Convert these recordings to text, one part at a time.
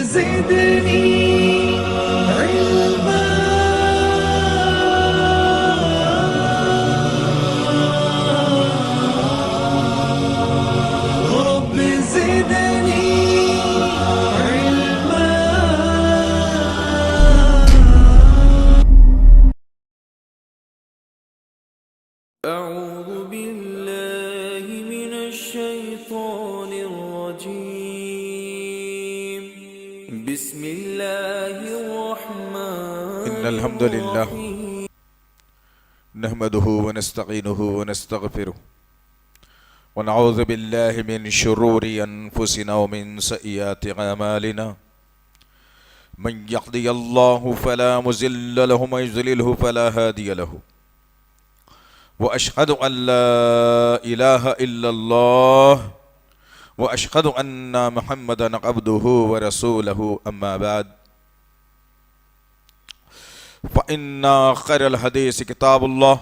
زدني علما رب زدني علما. أعوذ بالله من الشيطان الرجيم. بسم الله الرحمن إن الحمد لله نحمده ونستعينه ونستغفره ونعوذ بالله من شرور أنفسنا ومن سيئات أعمالنا. من يهده الله فلا مضل له ومن يضلل فلا هادي له. وأشهد أن لا إله إلا الله وأشهد أن محمدا عبده ورسوله. أما بعد فإن خير الحديث كتاب الله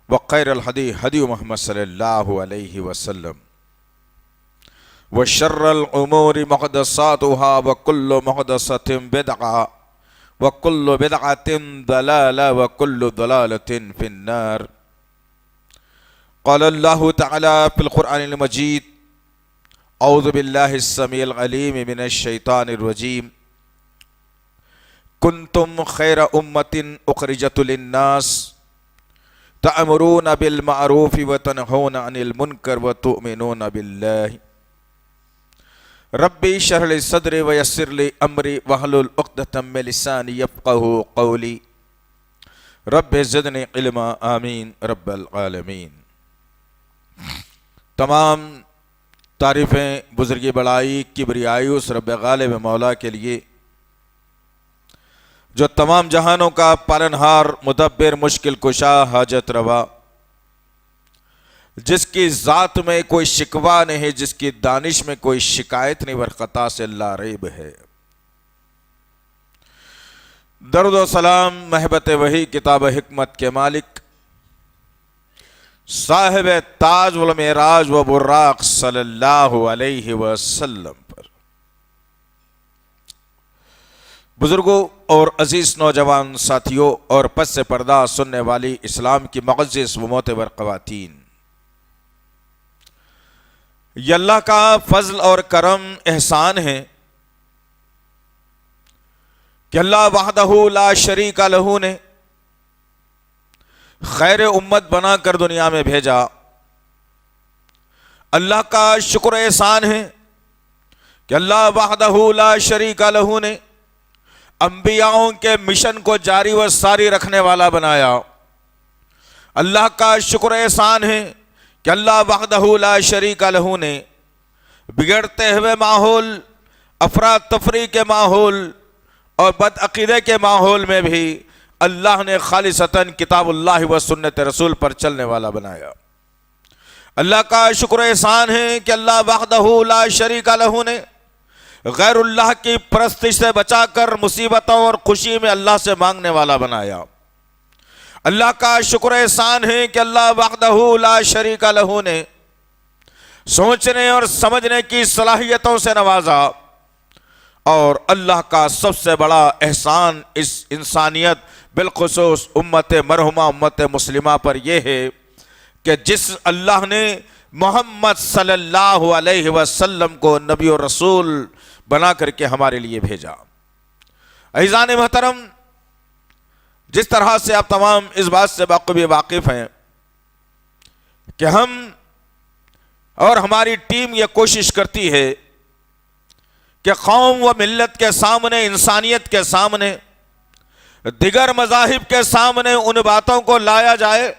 وخير الهدي هدي محمد صلى الله عليه وسلم وشر الأمور محدثاتها وكل محدثة بدعة وكل بدعة ضلالة وكل ضلالة في النار. قال الله تعالى في القرآن المجيد: أعوذ بالله السميع العليم من الشيطان الرجيم. كنتم خير أمة أخرجت للناس تأمرون بالمعروف وتنهون عن المنكر وتؤمنون بالله. ربي اشرح لي صدري ويسر لي امري واحلل عقدة من لساني يفقهوا قولي. رب زدنی علما آمین رب العالمین. تمام تعریفیں بزرگی بڑائی کبریائی اس رب غالب مولا کے لیے جو تمام جہانوں کا پالنہار مدبر مشکل کشا حاجت روا، جس کی ذات میں کوئی شکوہ نہیں، جس کی دانش میں کوئی شکایت نہیں، ورخطا سے لا ریب ہے. درود و سلام محبت وحی کتاب حکمت کے مالک صاحب تاج والمعراج و براق صلی اللہ علیہ وسلم پر. بزرگوں اور عزیز نوجوان ساتھیوں اور پس سے پردہ سننے والی اسلام کی معزز و معتبر خواتین، یہ اللہ کا فضل اور کرم احسان ہے کہ اللہ وحدہ لا شریک لہ نے خیر امت بنا کر دنیا میں بھیجا. اللہ کا شکر احسان ہے کہ اللہ وحدہ لا شریک لہ نے انبیاءوں کے مشن کو جاری و ساری رکھنے والا بنایا. اللہ کا شکر احسان ہے کہ اللہ وحدہ لا شریک لہ نے بگڑتے ہوئے ماحول، افراتفری کے ماحول اور بدعقیدے کے ماحول میں بھی اللہ نے خالصتاً کتاب اللہ و سنت رسول پر چلنے والا بنایا. اللہ کا شکر احسان ہے کہ اللہ وحدہ لا شریک لہ نے غیر اللہ کی پرستش سے بچا کر مصیبتوں اور خوشی میں اللہ سے مانگنے والا بنایا. اللہ کا شکر احسان ہے کہ اللہ وحدہ لا شریک لہ نے سوچنے اور سمجھنے کی صلاحیتوں سے نوازا. اور اللہ کا سب سے بڑا احسان اس انسانیت بالخصوص امت مرحومہ امت مسلمہ پر یہ ہے کہ جس اللہ نے محمد صلی اللہ علیہ وسلم کو نبی و رسول بنا کر کے ہمارے لیے بھیجا. عزیزان محترم، جس طرح سے آپ تمام اس بات سے باخبر واقف ہیں کہ ہم اور ہماری ٹیم یہ کوشش کرتی ہے کہ قوم و ملت کے سامنے، انسانیت کے سامنے، دیگر مذاہب کے سامنے ان باتوں کو لایا جائے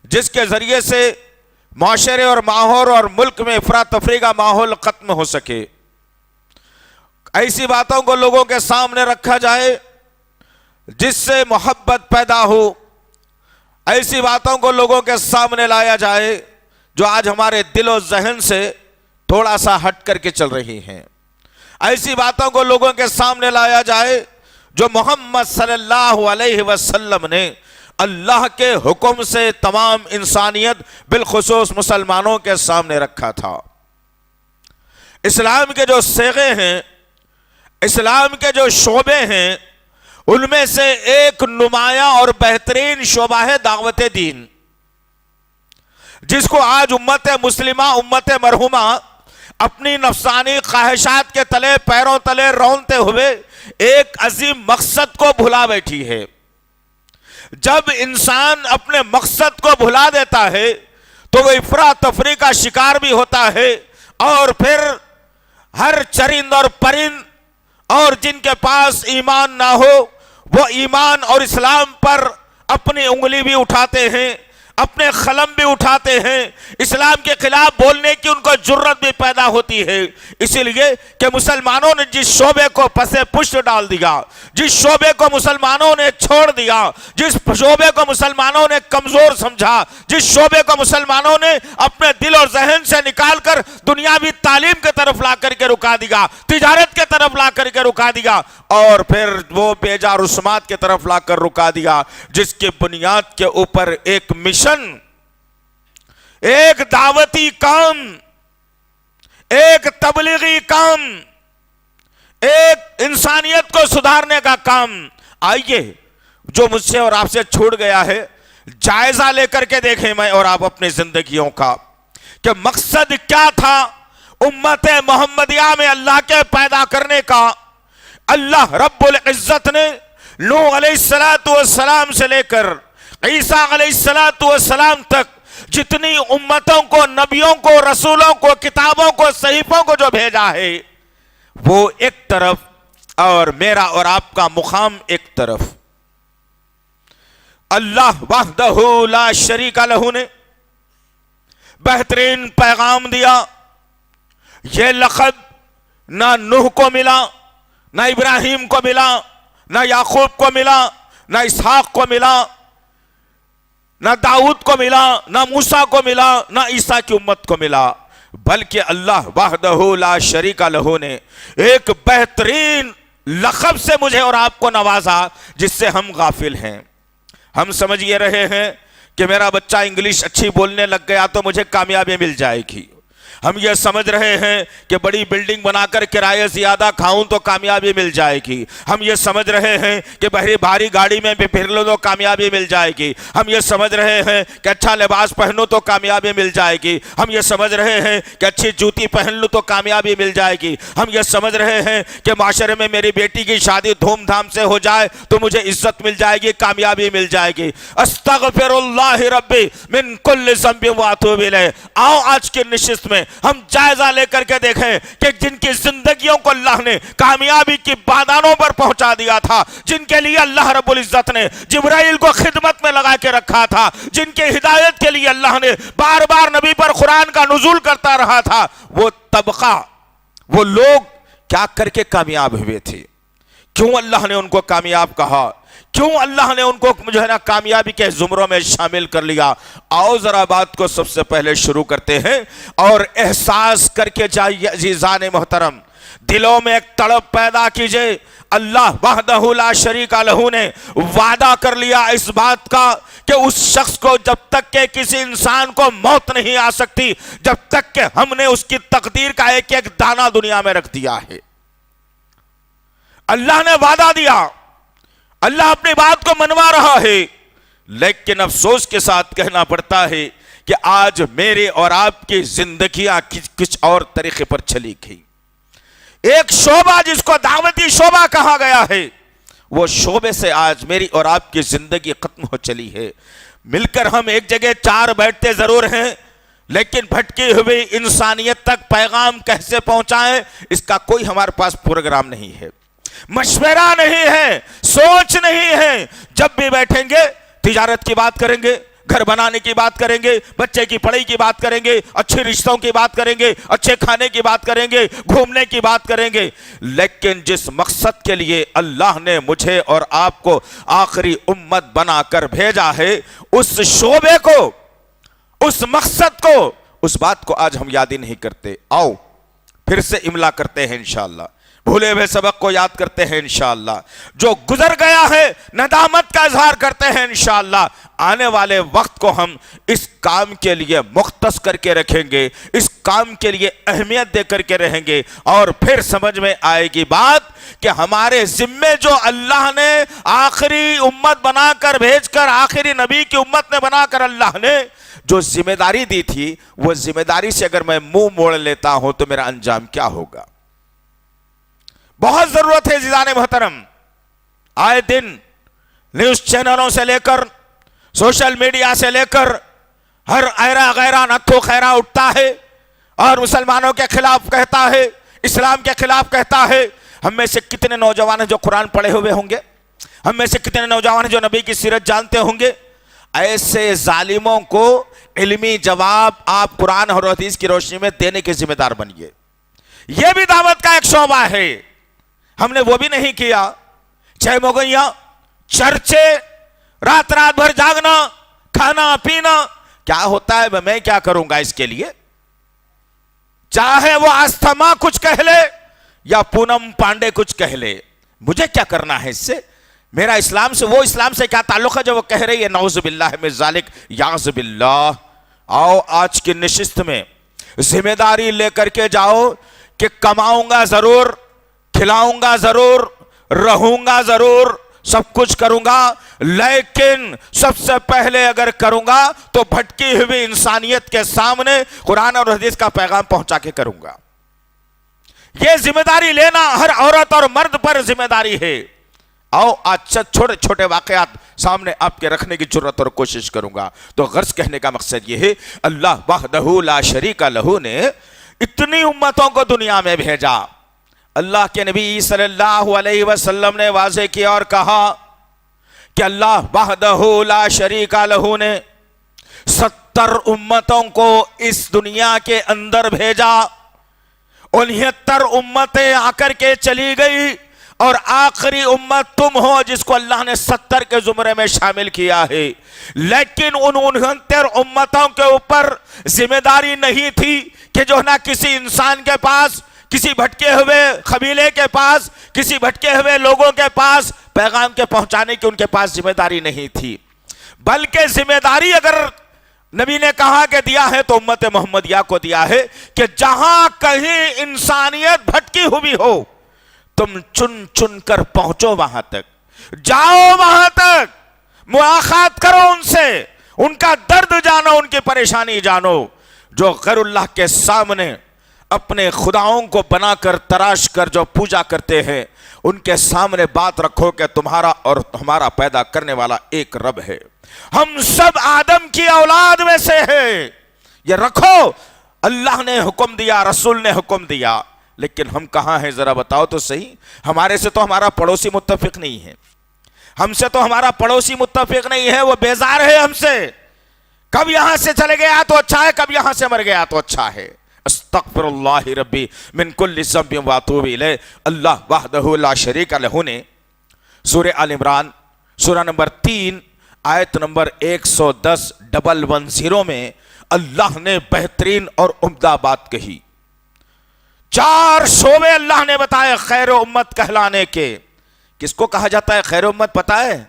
جس کے ذریعے سے معاشرے اور ماحول اور ملک میں افراتفری کا ماحول ختم ہو سکے. ایسی باتوں کو لوگوں کے سامنے رکھا جائے جس سے محبت پیدا ہو. ایسی باتوں کو لوگوں کے سامنے لایا جائے جو آج ہمارے دل و ذہن سے تھوڑا سا ہٹ کر کے چل رہی ہیں. ایسی باتوں کو لوگوں کے سامنے لایا جائے جو محمد صلی اللہ علیہ وسلم نے اللہ کے حکم سے تمام انسانیت بالخصوص مسلمانوں کے سامنے رکھا تھا. اسلام کے جو صیغے ہیں، اسلام کے جو شعبے ہیں، ان میں سے ایک نمایاں اور بہترین شعبہ ہے دعوت دین، جس کو آج امت مسلمہ، امت مرحومہ اپنی نفسانی خواہشات کے تلے، پیروں تلے رونتے ہوئے ایک عظیم مقصد کو بھلا بیٹھی ہے۔ جب انسان اپنے مقصد کو بھلا دیتا ہے تو وہ افراط تفریح کا شکار بھی ہوتا ہے، اور پھر ہر چرند اور پرند اور جن کے پاس ایمان نہ ہو وہ ایمان اور اسلام پر اپنی انگلی بھی اٹھاتے ہیں، اپنے قلم بھی اٹھاتے ہیں، اسلام کے خلاف بولنے کی ان کو جرت بھی پیدا ہوتی ہے، اسی لیے کہ مسلمانوں نے جس شعبے کو پسے پشت ڈال دیا، جس شعبے کو مسلمانوں نے چھوڑ دیا، جس شعبے کو مسلمانوں نے کمزور سمجھا، جس شعبے کو مسلمانوں نے اپنے دل اور ذہن سے نکال کر دنیاوی تعلیم کے طرف لا کر کے رکا دیا، تجارت کے طرف لا کر کے رکا دیا، اور پھر وہ بیجا رسومات کے طرف لا کر رکا دیا، جس کی بنیاد کے اوپر ایک مشن، ایک دعوتی کام، ایک تبلیغی کام، ایک انسانیت کو سدھارنے کا کام، آئیے جو مجھ سے اور آپ سے چھوٹ گیا ہے جائزہ لے کر کے دیکھیں میں اور آپ اپنی زندگیوں کا، کہ مقصد کیا تھا امت محمدیہ میں اللہ کے پیدا کرنے کا۔ اللہ رب العزت نے نوح علیہ السلام سے لے کر عیسیٰ علیہ السلام تک جتنی امتوں کو، نبیوں کو، رسولوں کو، کتابوں کو، صحیفوں کو جو بھیجا ہے وہ ایک طرف، اور میرا اور آپ کا مقام ایک طرف۔ اللہ وحدہ لا شریک لہ نے بہترین پیغام دیا۔ یہ لقب نہ نوح کو ملا، نہ ابراہیم کو ملا، نہ یعقوب کو ملا، نہ اسحاق کو ملا، نہ داؤد کو ملا، نہ موسیٰ کو ملا، نہ عیسیٰ کی امت کو ملا، بلکہ اللہ وحدہ لا شریک لہ نے ایک بہترین لقب سے مجھے اور آپ کو نوازا جس سے ہم غافل ہیں۔ ہم سمجھ یہ رہے ہیں کہ میرا بچہ انگلش اچھی بولنے لگ گیا تو مجھے کامیابی مل جائے گی، ہم یہ سمجھ رہے ہیں کہ بڑی بلڈنگ بنا کر کرایہ زیادہ کھاؤں تو کامیابی مل جائے گی، ہم یہ سمجھ رہے ہیں کہ بھاری گاڑی میں بھی پھر لو تو کامیابی مل جائے گی، ہم یہ سمجھ رہے ہیں کہ اچھا لباس پہنو تو کامیابی مل جائے گی، ہم یہ سمجھ رہے ہیں کہ اچھی جوتی پہن لو تو کامیابی مل جائے گی، ہم یہ سمجھ رہے ہیں کہ معاشرے میں میری بیٹی کی شادی دھوم دھام سے ہو جائے تو مجھے عزت مل جائے گی، کامیابی مل جائے گی۔ استغفر اللہ ربی من کل ذنب واتوب الیہ۔ آؤ آج کی نشست میں ہم جائزہ لے کر کے دیکھیں کہ جن کی زندگیوں کو اللہ نے کامیابی کی بادانوں پر پہنچا دیا تھا، جن کے لیے اللہ رب العزت نے جبرائیل کو خدمت میں لگا کے رکھا تھا، جن کی ہدایت کے لیے اللہ نے بار بار نبی پر قرآن کا نزول کرتا رہا تھا، وہ طبقہ، وہ لوگ کیا کر کے کامیاب ہوئے تھے؟ کیوں اللہ نے ان کو کامیاب کہا؟ کیوں اللہ نے ان کو جو ہے نا کامیابی کے زمروں میں شامل کر لیا؟ آؤ ذرا بات کو سب سے پہلے شروع کرتے ہیں اور احساس کر کے جائیے عزیزان محترم، دلوں میں ایک تڑپ پیدا کیجئے۔ اللہ وحدہ لا شریک لہ نے وعدہ کر لیا اس بات کا کہ اس شخص کو جب تک کہ کسی انسان کو موت نہیں آ سکتی، جب تک کہ ہم نے اس کی تقدیر کا ایک ایک دانہ دنیا میں رکھ دیا ہے۔ اللہ نے وعدہ دیا، اللہ اپنی بات کو منوا رہا ہے، لیکن افسوس کے ساتھ کہنا پڑتا ہے کہ آج میرے اور آپ کی زندگیاں کچھ اور طریقے پر چلی گئی۔ ایک شعبہ جس کو دعوتی شعبہ کہا گیا ہے، وہ شعبے سے آج میری اور آپ کی زندگی ختم ہو چلی ہے۔ مل کر ہم ایک جگہ چار بیٹھتے ضرور ہیں، لیکن بھٹکی ہوئی انسانیت تک پیغام کیسے پہنچائیں اس کا کوئی ہمارے پاس پروگرام نہیں ہے، مشورہ نہیں ہے، سوچ نہیں ہے۔ جب بھی بیٹھیں گے تجارت کی بات کریں گے، گھر بنانے کی بات کریں گے، بچے کی پڑھائی کی بات کریں گے، اچھے رشتوں کی بات کریں گے، اچھے کھانے کی بات کریں گے، گھومنے کی بات کریں گے، لیکن جس مقصد کے لیے اللہ نے مجھے اور آپ کو آخری امت بنا کر بھیجا ہے، اس شعبے کو، اس مقصد کو، اس بات کو آج ہم یاد ہی نہیں کرتے۔ آؤ پھر سے املا کرتے ہیں انشاءاللہ، بھولے ہوئے سبق کو یاد کرتے ہیں انشاءاللہ، جو گزر گیا ہے ندامت کا اظہار کرتے ہیں انشاءاللہ۔ آنے والے وقت کو ہم اس کام کے لیے مختص کر کے رکھیں گے، اس کام کے لیے اہمیت دے کر کے رہیں گے، اور پھر سمجھ میں آئے گی بات کہ ہمارے ذمے جو اللہ نے آخری امت بنا کر بھیج کر، آخری نبی کی امت نے بنا کر اللہ نے جو ذمہ داری دی تھی، وہ ذمہ داری سے اگر میں منہ موڑ لیتا ہوں تو میرا انجام کیا ہوگا؟ بہت ضرورت ہے عزیزان محترم، آئے دن نیوز چینلوں سے لے کر سوشل میڈیا سے لے کر ہر ایرا غیرہ نتھو خیرہ اٹھتا ہے اور مسلمانوں کے خلاف کہتا ہے، اسلام کے خلاف کہتا ہے۔ ہم میں سے کتنے نوجوان ہیں جو قرآن پڑھے ہوئے ہوں گے؟ ہم میں سے کتنے نوجوان ہیں جو نبی کی سیرت جانتے ہوں گے؟ ایسے ظالموں کو علمی جواب آپ قرآن اور حدیث کی روشنی میں دینے کے ذمہ دار بنیے۔ یہ بھی دعوت کا ایک شعبہ ہے، ہم نے وہ بھی نہیں کیا۔ چھ مغیاں، چرچے، رات بھر جاگنا، کھانا پینا، کیا ہوتا ہے؟ میں کیا کروں گا اس کے لیے؟ چاہے وہ آستھما کچھ کہہ لے یا پونم پانڈے کچھ کہہ لے، مجھے کیا کرنا ہے اس سے؟ میرا اسلام سے، وہ اسلام سے کیا تعلق ہے جو وہ کہہ رہی ہے؟ نعوذ باللہ من ذالک، یعوذ باللہ۔ آؤ آج کی نشست میں ذمہ داری لے کر کے جاؤ کہ کماؤں گا ضرور، کھلاؤں گا ضرور، رہوں گا ضرور، سب کچھ کروں گا، لیکن سب سے پہلے اگر کروں گا تو بھٹکی ہوئی انسانیت کے سامنے قرآن اور حدیث کا پیغام پہنچا کے کروں گا۔ یہ ذمہ داری لینا ہر عورت اور مرد پر ذمہ داری ہے۔ آؤ آج چھوٹے چھوٹے واقعات سامنے آپ کے رکھنے کی جرت اور کوشش کروں گا۔ تو غرض کہنے کا مقصد یہ ہے، اللہ وحدہ لا شریک لہ نے اتنی امتوں کو دنیا میں بھیجا۔ اللہ کے نبی صلی اللہ علیہ وسلم نے واضح کیا اور کہا کہ اللہ وحدہ لا شریک لہ نے 70 امتوں کو اس دنیا کے اندر بھیجا۔ 69 امتیں آ کر کے چلی گئی اور آخری امت تم ہو جس کو اللہ نے 70 کے زمرے میں شامل کیا ہے۔ لیکن ان 69 امتوں کے اوپر ذمہ داری نہیں تھی کہ جو نہ کسی انسان کے پاس، کسی بھٹکے ہوئے قبیلے کے پاس، کسی بھٹکے ہوئے لوگوں کے پاس پیغام کے پہنچانے کی ان کے پاس ذمہ داری نہیں تھی، بلکہ ذمہ داری اگر نبی نے کہا کہ دیا ہے تو امت محمدیہ کو دیا ہے کہ جہاں کہیں انسانیت بھٹکی ہوئی ہو تم چن چن کر پہنچو، وہاں تک جاؤ، وہاں تک ملاقات کرو ان سے، ان کا درد جانو، ان کی پریشانی جانو۔ جو غیر اللہ کے سامنے اپنے خداؤں کو بنا کر تراش کر جو پوجا کرتے ہیں، ان کے سامنے بات رکھو کہ تمہارا اور ہمارا پیدا کرنے والا ایک رب ہے، ہم سب آدم کی اولاد میں سے ہیں، یہ رکھو۔ اللہ نے حکم دیا، رسول نے حکم دیا، لیکن ہم کہاں ہیں ذرا بتاؤ تو صحیح۔ ہمارے سے تو ہمارا پڑوسی متفق نہیں ہے، ہم سے تو ہمارا پڑوسی متفق نہیں ہے، وہ بیزار ہے ہم سے۔ کب یہاں سے چلے گیا تو اچھا ہے، کب یہاں سے مر گیا تو اچھا ہے۔ استغفر اللہ ربی من کل ذنب واتوب الیہ۔ اللہ وحدہ لا شریک لہ نے سورہ آل عمران سورہ نمبر 3 آیت نمبر 110 میں اللہ نے بہترین اور عمدہ بات کہی۔ 4 شعبے اللہ نے بتائے خیر امت کہلانے کے۔ کس کو کہا جاتا ہے خیر امت پتہ ہے؟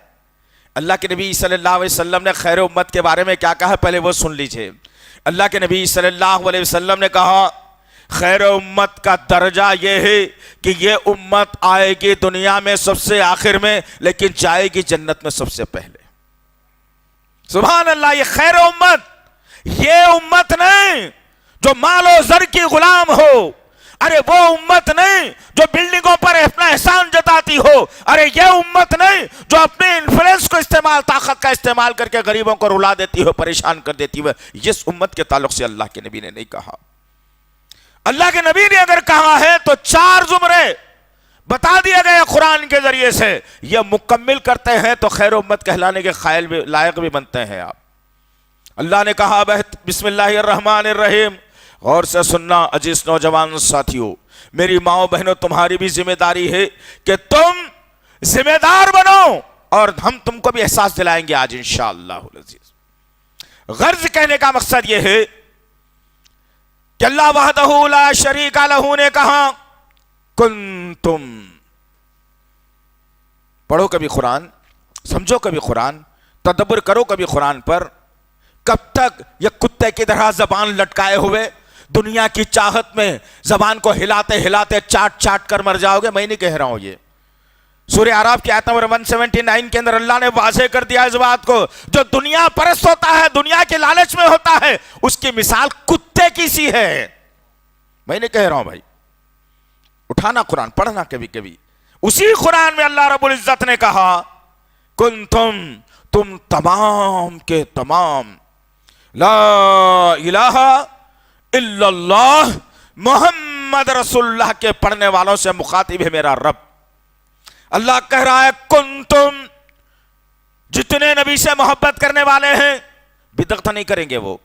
اللہ کے نبی صلی اللہ علیہ وسلم نے خیر امت کے بارے میں کیا کہا، پہلے وہ سن لیجئے۔ اللہ کے نبی صلی اللہ علیہ وسلم نے کہا خیر امت کا درجہ یہ ہے کہ یہ امت آئے گی دنیا میں سب سے آخر میں، لیکن جائے گی جنت میں سب سے پہلے۔ سبحان اللہ، یہ خیر امت، یہ امت نہیں جو مال و زر کی غلام ہو، ارے وہ امت نہیں جو بلڈنگوں پر اپنا احسان جتاتی ہو، ارے یہ امت نہیں جو اپنے انفلوئنس کو استعمال، طاقت کا استعمال کر کے غریبوں کو رلا دیتی ہو، پریشان کر دیتی ہو۔ اس امت کے تعلق سے اللہ کے نبی نے نہیں کہا۔ اللہ کے نبی نے اگر کہا ہے تو 4 زمرے بتا دیا گیا قرآن کے ذریعے سے، یہ مکمل کرتے ہیں تو خیر امت کہلانے کے قائل بھی، لائق بھی بنتے ہیں آپ۔ اللہ نے کہا بسم اللہ الرحمن الرحیم، غور سے سننا عزیز نوجوان ساتھیوں، میری ماؤں بہنوں، تمہاری بھی ذمہ داری ہے کہ تم ذمہ دار بنو، اور ہم تم کو بھی احساس دلائیں گے آج انشاءاللہ۔ انشاءاللہ العزیز، غرض کہنے کا مقصد یہ ہے، 4 شعبے اللہ نے بتائے خیر امت کہلانے کے۔ 4 شعبے اللہ نے بتائے خیر امت کہلانے کے۔ اللہ وحدہ لا شریک لہ نے سورہ آل عمران سورہ نمبر 3 آیت نمبر 110 میں اللہ نے بہترین اور عمدہ بات کہی۔ 4 شعبے اللہ نے بتائے خیر امت کہلانے کے۔ اللہ نے کہا بسم اللہ الرحمن الرحیم، غور سے سننا عزیز نوجوان ساتھیوں، میری ماؤں بہنوں، تمہاری بھی ذمہ داری ہے کہ تم ذمہ دار بنو، اور ہم تم کو بھی احساس دلائیں گے آج انشاءاللہ۔ غرض کہنے کا مقصد یہ ہے، کہ اللہ وحدہ لا شریک لہ نے کہا کنتم. پڑھو کبھی قرآن، سمجھو کبھی قرآن، تدبر کرو کبھی قرآن پر. کب تک یہ کتے کی طرح زبان لٹکائے ہوئے دنیا کی چاہت میں زبان کو ہلاتے ہلاتے چاٹ چاٹ کر مر جاؤ گے؟ میں نہیں کہہ رہا ہوں یہ. سورہ اعراف کی آیت نمبر 179 کے اندر اللہ نے واضح کر دیا اس بات کو. جو دنیا پرست ہوتا ہے، دنیا کے لالچ میں ہوتا ہے، اس کی مثال کتے کی سی ہے. میں نہیں کہہ رہا ہوں بھائی، اٹھانا قرآن پڑھنا کبھی کبھی. اسی قرآن میں اللہ رب العزت نے کہا کنتم، تم تمام کے تمام، لا الہ الا اللہ محمد رسول اللہ کے پڑھنے والوں سے مخاطب ہے میرا رب. اللہ کہہ رہا ہے کنتم، جتنے نبی سے محبت کرنے والے ہیں بدعت نہیں کریں گے، وہ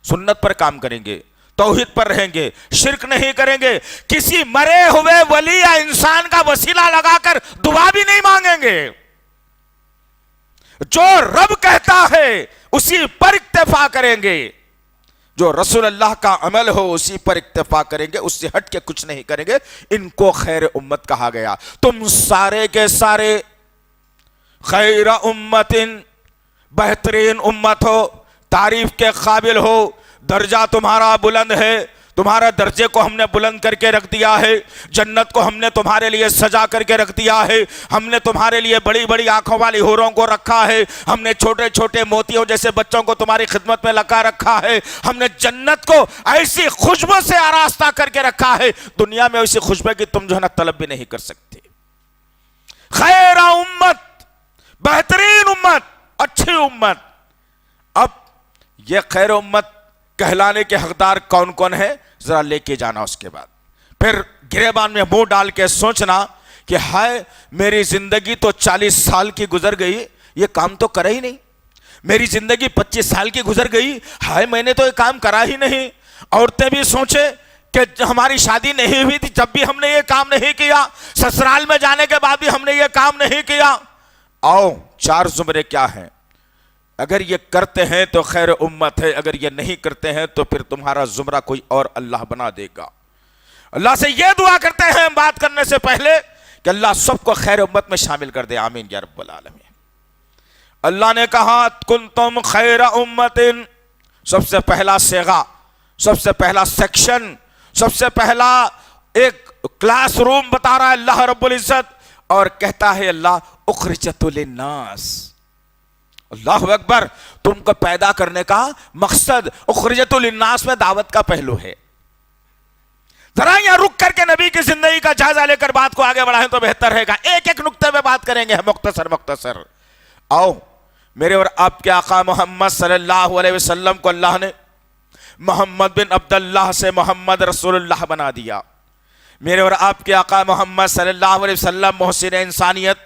سنت پر کام کریں گے، توحید پر رہیں گے، شرک نہیں کریں گے، کسی مرے ہوئے ولی یا انسان کا وسیلہ لگا کر دعا بھی نہیں مانگیں گے. جو رب کہتا ہے اسی پر اکتفا کریں گے، جو رسول اللہ کا عمل ہو اسی پر اکتفا کریں گے، اس سے ہٹ کے کچھ نہیں کریں گے. ان کو خیر امت کہا گیا. تم سارے کے سارے خیر امت، بہترین امت ہو، تعریف کے قابل ہو. درجہ تمہارا بلند ہے، تمہارا درجے کو ہم نے بلند کر کے رکھ دیا ہے. جنت کو ہم نے تمہارے لیے سجا کر کے رکھ دیا ہے. ہم نے تمہارے لیے بڑی بڑی آنکھوں والی حوروں کو رکھا ہے. ہم نے چھوٹے چھوٹے موتیوں جیسے بچوں کو تمہاری خدمت میں لگا رکھا ہے. ہم نے جنت کو ایسی خوشبو سے آراستہ کر کے رکھا ہے، دنیا میں ایسی خوشبو کی تم جو ہے نا طلب بھی نہیں کر سکتے. خیر امت، بہترین امت، اچھی امت. اب یہ خیر امت کہلانے کے حقدار کون کون ہے ذرا لے کے جانا. اس کے بعد پھر گریبان میں منہ ڈال کے سوچنا کہ ہائے میری زندگی تو 40 سال کی گزر گئی، یہ کام تو کرا ہی نہیں. میری زندگی 25 سال کی گزر گئی، ہائے میں نے تو یہ کام کرا ہی نہیں. عورتیں بھی سوچے کہ ہماری شادی نہیں ہوئی تھی جب بھی ہم نے یہ کام نہیں کیا، سسرال میں جانے کے بعد بھی ہم نے یہ کام نہیں کیا. آؤ 4 زمرے کیا ہیں. اگر یہ کرتے ہیں تو خیر امت ہے، اگر یہ نہیں کرتے ہیں تو پھر تمہارا زمرہ کوئی اور اللہ بنا دے گا. اللہ سے یہ دعا کرتے ہیں بات کرنے سے پہلے کہ اللہ سب کو خیر امت میں شامل کر دے. آمین یا رب العالمین. اللہ نے کہا کنتم خیر امت. سب سے پہلا صیغہ، سب سے پہلا سیکشن، سب سے پہلا ایک کلاس روم بتا رہا ہے اللہ رب العزت، اور کہتا ہے اللہ اخرجت للناس. اللہ اکبر. تم کو پیدا کرنے کا مقصد اخرجت للناس میں دعوت کا پہلو ہے. ذرا یہاں رک کر کے نبی کی زندگی کا جائزہ لے کر بات کو آگے بڑھائیں تو بہتر رہے گا. ایک ایک نقطے پہ بات کریں گے مختصر. آؤ میرے اور آپ کے آقا محمد صلی اللہ علیہ وسلم کو اللہ نے محمد بن عبداللہ سے محمد رسول اللہ بنا دیا. میرے اور آپ کے آقا محمد صلی اللہ علیہ وسلم محسن انسانیت،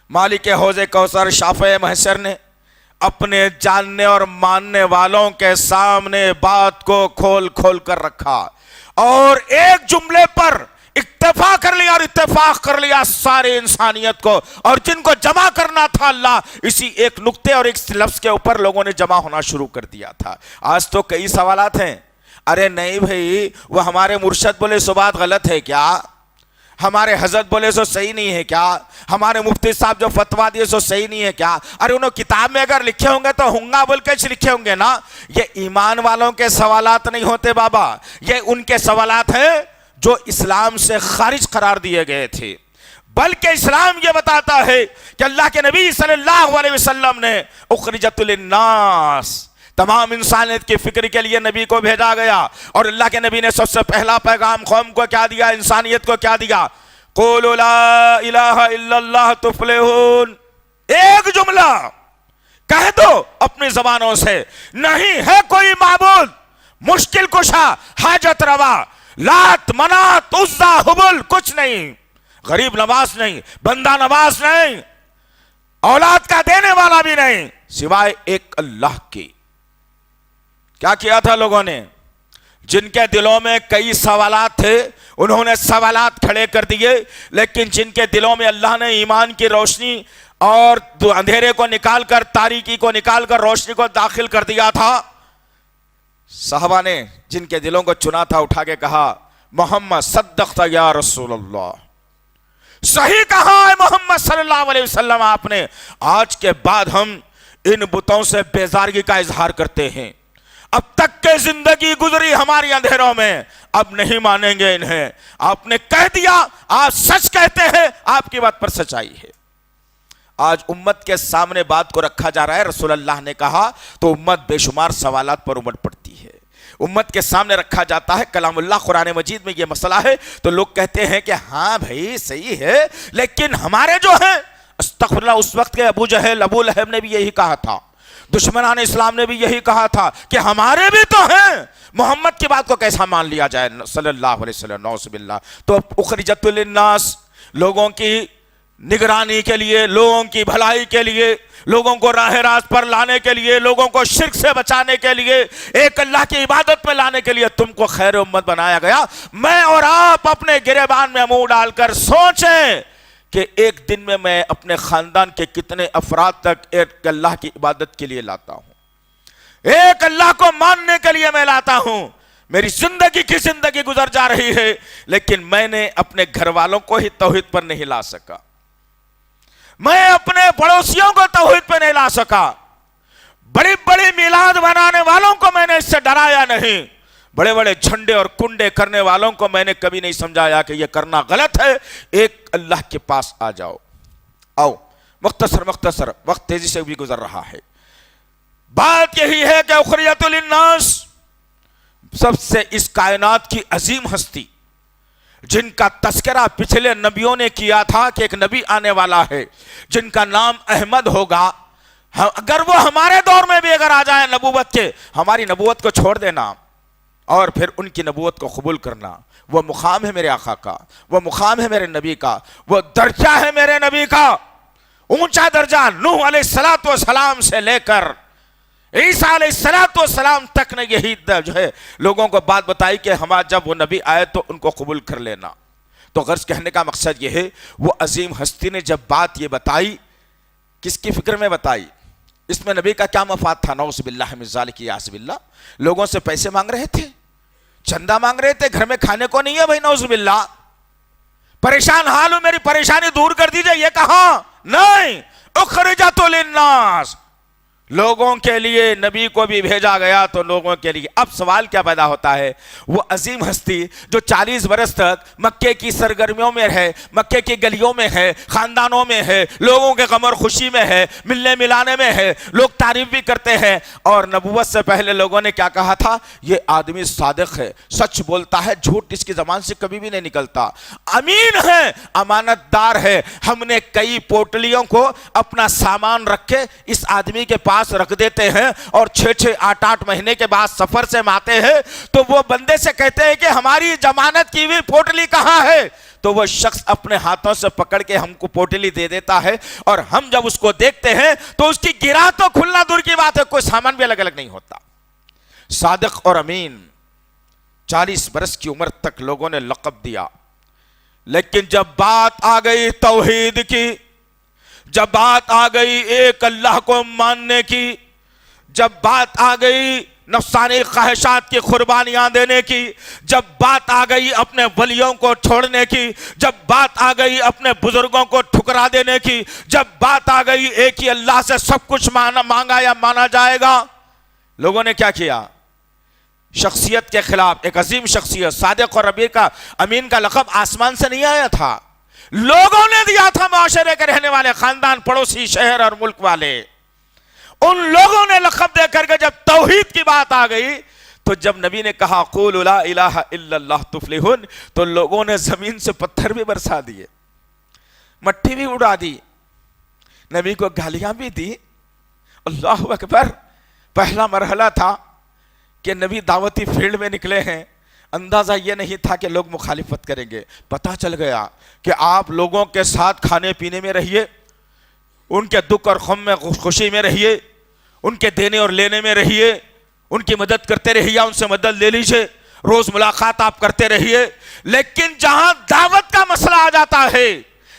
مالک حوض کوثر، شافع محشر نے اپنے جاننے اور ماننے والوں کے سامنے بات کو کھول کھول کر رکھا اور ایک جملے پر اکتفا کر لیا اور اتفاق کر لیا سارے انسانیت کو. اور جن کو جمع کرنا تھا اللہ اسی ایک نقطے اور ایک لفظ کے اوپر لوگوں نے جمع ہونا شروع کر دیا تھا. آج تو کئی سوالات ہیں. ارے نہیں بھائی، وہ ہمارے مرشد بولے سو بات غلط ہے کیا؟ ہمارے حضرت بولے سو صحیح نہیں ہے کیا؟ ہمارے مفتی صاحب جو فتویٰ دیے سو صحیح نہیں ہے کیا؟ ارے انہوں کتاب میں اگر لکھے ہوں گے تو ہنگا بول کے لکھے ہوں گے نا. یہ ایمان والوں کے سوالات نہیں ہوتے بابا، یہ ان کے سوالات ہیں جو اسلام سے خارج قرار دیے گئے تھے. بلکہ اسلام یہ بتاتا ہے کہ اللہ کے نبی صلی اللہ علیہ وسلم نے اخرجت للناس، تمام انسانیت کی فکر کے لیے نبی کو بھیجا گیا. اور اللہ کے نبی نے سب سے پہلا پیغام قوم کو کیا دیا؟ انسانیت کو کیا دیا؟ قولوا لا الہ الا اللہ تفلحون. ایک جملہ کہہ دو اپنی زبانوں سے، نہیں ہے کوئی معبود مشکل کشا، حاجت روا، لات منات عزا حبل، کچھ نہیں، غریب نواز نہیں، بندہ نواز نہیں، اولاد کا دینے والا بھی نہیں، سوائے ایک اللہ کی. کیا کیا تھا لوگوں نے؟ جن کے دلوں میں کئی سوالات تھے انہوں نے سوالات کھڑے کر دیے، لیکن جن کے دلوں میں اللہ نے ایمان کی روشنی اور اندھیرے کو نکال کر، تاریکی کو نکال کر روشنی کو داخل کر دیا تھا، صحابہ نے جن کے دلوں کو چنا تھا اٹھا کے کہا محمد صدقت یا رسول اللہ، صحیح کہا ہے محمد صلی اللہ علیہ وسلم آپ نے، آج کے بعد ہم ان بتوں سے بیزارگی کا اظہار کرتے ہیں، اب تک کے زندگی گزری ہماری اندھیروں میں، اب نہیں مانیں گے انہیں، آپ نے کہہ دیا، آپ سچ کہتے ہیں، آپ کی بات پر سچائی ہے۔ آج امت کے سامنے بات کو رکھا جا رہا ہے، رسول اللہ نے کہا تو امت بے شمار سوالات پر امٹ پڑتی ہے، امت کے سامنے رکھا جاتا ہے کلام اللہ قرآن مجید میں یہ مسئلہ ہے تو لوگ کہتے ہیں کہ ہاں بھائی صحیح ہے، لیکن ہمارے جو ہیں استغفر اللہ، اس وقت کے ابو جہل ابو لہب نے بھی یہی کہا تھا، دشمنان اسلام نے بھی یہی کہا تھا کہ ہمارے بھی تو ہیں، محمد کی بات کو کیسا مان لیا جائے صلی اللہ علیہ وسلم، نعوذ باللہ۔ تو اخرجت للناس، لوگوں کی نگرانی کے لیے، لوگوں کی بھلائی کے لیے، لوگوں کو راہ راست پر لانے کے لیے، لوگوں کو شرک سے بچانے کے لیے، ایک اللہ کی عبادت پہ لانے کے لیے تم کو خیر امت بنایا گیا۔ میں اور آپ اپنے گریبان میں منہ ڈال کر سوچیں کہ ایک دن میں اپنے خاندان کے کتنے افراد تک ایک اللہ کی عبادت کے لیے لاتا ہوں، ایک اللہ کو ماننے کے لیے میں لاتا ہوں۔ میری زندگی کی زندگی گزر جا رہی ہے لیکن میں نے اپنے گھر والوں کو ہی توحید پر نہیں لا سکا، میں اپنے پڑوسیوں کو توحید پہ نہیں لا سکا، بڑی بڑی میلاد بنانے والوں کو میں نے اس سے ڈرایا نہیں، بڑے بڑے جھنڈے اور کنڈے کرنے والوں کو میں نے کبھی نہیں سمجھایا کہ یہ کرنا غلط ہے، ایک اللہ کے پاس آ جاؤ۔ آؤ مختصر وقت تیزی سے بھی گزر رہا ہے، بات یہی ہے کہ اخرجت للناس، سب سے اس کائنات کی عظیم ہستی جن کا تذکرہ پچھلے نبیوں نے کیا تھا کہ ایک نبی آنے والا ہے جن کا نام احمد ہوگا، اگر وہ ہمارے دور میں بھی اگر آ جائے نبوت کے، ہماری نبوت کو چھوڑ دینا اور پھر ان کی نبوت کو قبول کرنا، وہ مقام ہے میرے آقا کا، وہ مقام ہے میرے نبی کا، وہ درجہ ہے میرے نبی کا، اونچا درجہ نوح علیہ السلام سے لے کر عیسیٰ علیہ السلام تک نے یہی جو ہے لوگوں کو بات بتائی کہ جب وہ نبی آئے تو ان کو قبول کر لینا۔ تو غرض کہنے کا مقصد یہ ہے وہ عظیم ہستی نے جب بات یہ بتائی، کس کی فکر میں بتائی؟ اس میں نبی کا کیا مفاد تھا؟ نعوذ باللہ من ذالک یعص باللہ، لوگوں سے پیسے مانگ رہے تھے، چندہ مانگ رہے تھے، گھر میں کھانے کو نہیں ہے بھائی، نعوذ باللہ، پریشان حال ہوں میری پریشانی دور کر دیجئے، یہ کہا نہیں، اخرجت للناس، لوگوں کے لیے نبی کو بھی بھیجا گیا تو لوگوں کے لیے۔ اب سوال کیا پیدا ہوتا ہے، وہ عظیم ہستی جو 40 برس تک مکے کی سرگرمیوں میں ہے، مکے کی گلیوں میں ہے، خاندانوں میں ہے، لوگوں کے غم اور خوشی میں ہے، ملنے ملانے میں ہے، لوگ تعریف بھی کرتے ہیں، اور نبوت سے پہلے لوگوں نے کیا کہا تھا؟ یہ آدمی صادق ہے، سچ بولتا ہے، جھوٹ اس کی زبان سے کبھی بھی نہیں نکلتا، امین ہے، امانت دار ہے۔ ہم نے کئی پوٹلیوں کو اپنا سامان رکھ کے اس آدمی کے پاس رکھ دیتے ہیں اور 6 8 مہینے کے بعد سفر سے آتے ہیں تو وہ بندے سے کہتے ہیں کہ ہماری ضمانت کی ہوئی پوٹلی کہاں ہے؟ تو وہ شخص اپنے ہاتھوں سے پکڑ کے ہم کو پوٹلی دے دیتا ہے، اور ہم جب اس کو دیکھتے ہیں تو اس کی گرہ تو کھلنا دور کی بات ہے، کوئی سامان بھی الگ الگ نہیں ہوتا۔ صادق اور امین 40 برس کی عمر تک لوگوں نے لقب دیا، لیکن جب بات آ گئی توحید کی، جب بات آ گئی ایک اللہ کو ماننے کی، جب بات آ گئی نفسانی خواہشات کی قربانیاں دینے کی، جب بات آ گئی اپنے ولیوں کو چھوڑنے کی، جب بات آ گئی اپنے بزرگوں کو ٹھکرا دینے کی، جب بات آ گئی ایک ہی اللہ سے سب کچھ مانگا یا مانا جائے گا، لوگوں نے کیا کیا؟ شخصیت کے خلاف ایک عظیم شخصیت، صادق اور امین کا لقب آسمان سے نہیں آیا تھا، لوگوں نے دیا تھا، معاشرے کے رہنے والے، خاندان، پڑوسی، شہر اور ملک والے، ان لوگوں نے لقب دے کر کے جب توحید کی بات آ گئی تو جب نبی نے کہا قولوا لا الہ الا اللہ تفلحون، تو لوگوں نے زمین سے پتھر بھی برسا دیے، مٹی بھی اڑا دی، نبی کو گالیاں بھی دی۔ اللہ اکبر۔ پہلا مرحلہ تھا کہ نبی دعوتی فیلڈ میں نکلے ہیں، اندازہ یہ نہیں تھا کہ لوگ مخالفت کریں گے، پتہ چل گیا کہ آپ لوگوں کے ساتھ کھانے پینے میں رہیے، ان کے دکھ اور غم میں خوشی میں رہیے، ان کے دینے اور لینے میں رہیے، ان کی مدد کرتے رہیے، ان سے مدد لے لیجئے، روز ملاقات آپ کرتے رہیے، لیکن جہاں دعوت کا مسئلہ آ جاتا ہے،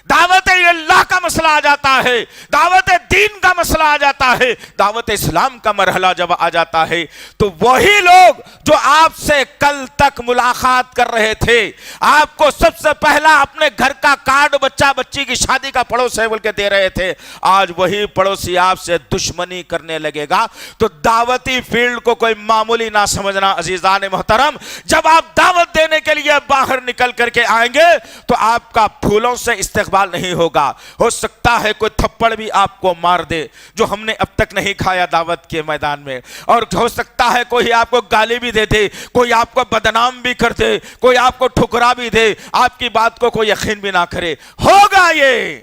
دعوت اللہ کا مسئلہ آ جاتا ہے، دعوت دین کا مسئلہ آ جاتا ہے، دعوت اسلام کا مرحلہ جب آ جاتا ہے تو وہی لوگ جو آپ سے کل تک ملاقات کر رہے تھے، آپ کو سب سے پہلا اپنے گھر کا کارڈ بچہ بچی کی شادی کا پڑوس ہے بول کے دے رہے تھے، آج وہی پڑوسی آپ سے دشمنی کرنے لگے گا۔ تو دعوتی فیلڈ کو کوئی معمولی نہ سمجھنا عزیزان محترم۔ جب آپ دعوت دینے کے لیے باہر نکل کر کے آئیں گے تو آپ کا پھولوں سے استقبال نہیں ہوگا، ہو سکتا ہے کوئی تھپڑ بھی آپ کو مار دے جو ہم نے اب تک نہیں کھایا دعوت کے میدان میں، اور ہو سکتا ہے کوئی آپ کو گالی بھی دے دے، کوئی آپ کو بدنام بھی کر دے، کوئی آپ کو ٹھکرا بھی دے، آپ کی بات کو کوئی یقین بھی نہ کرے، ہوگا۔ یہ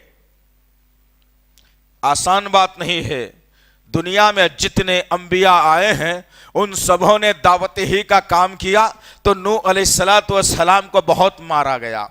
آسان بات نہیں ہے۔ دنیا میں جتنے انبیاء آئے ہیں ان سبوں نے دعوت ہی کا کام کیا، تو نوح علیہ السلام کو بہت مارا گیا،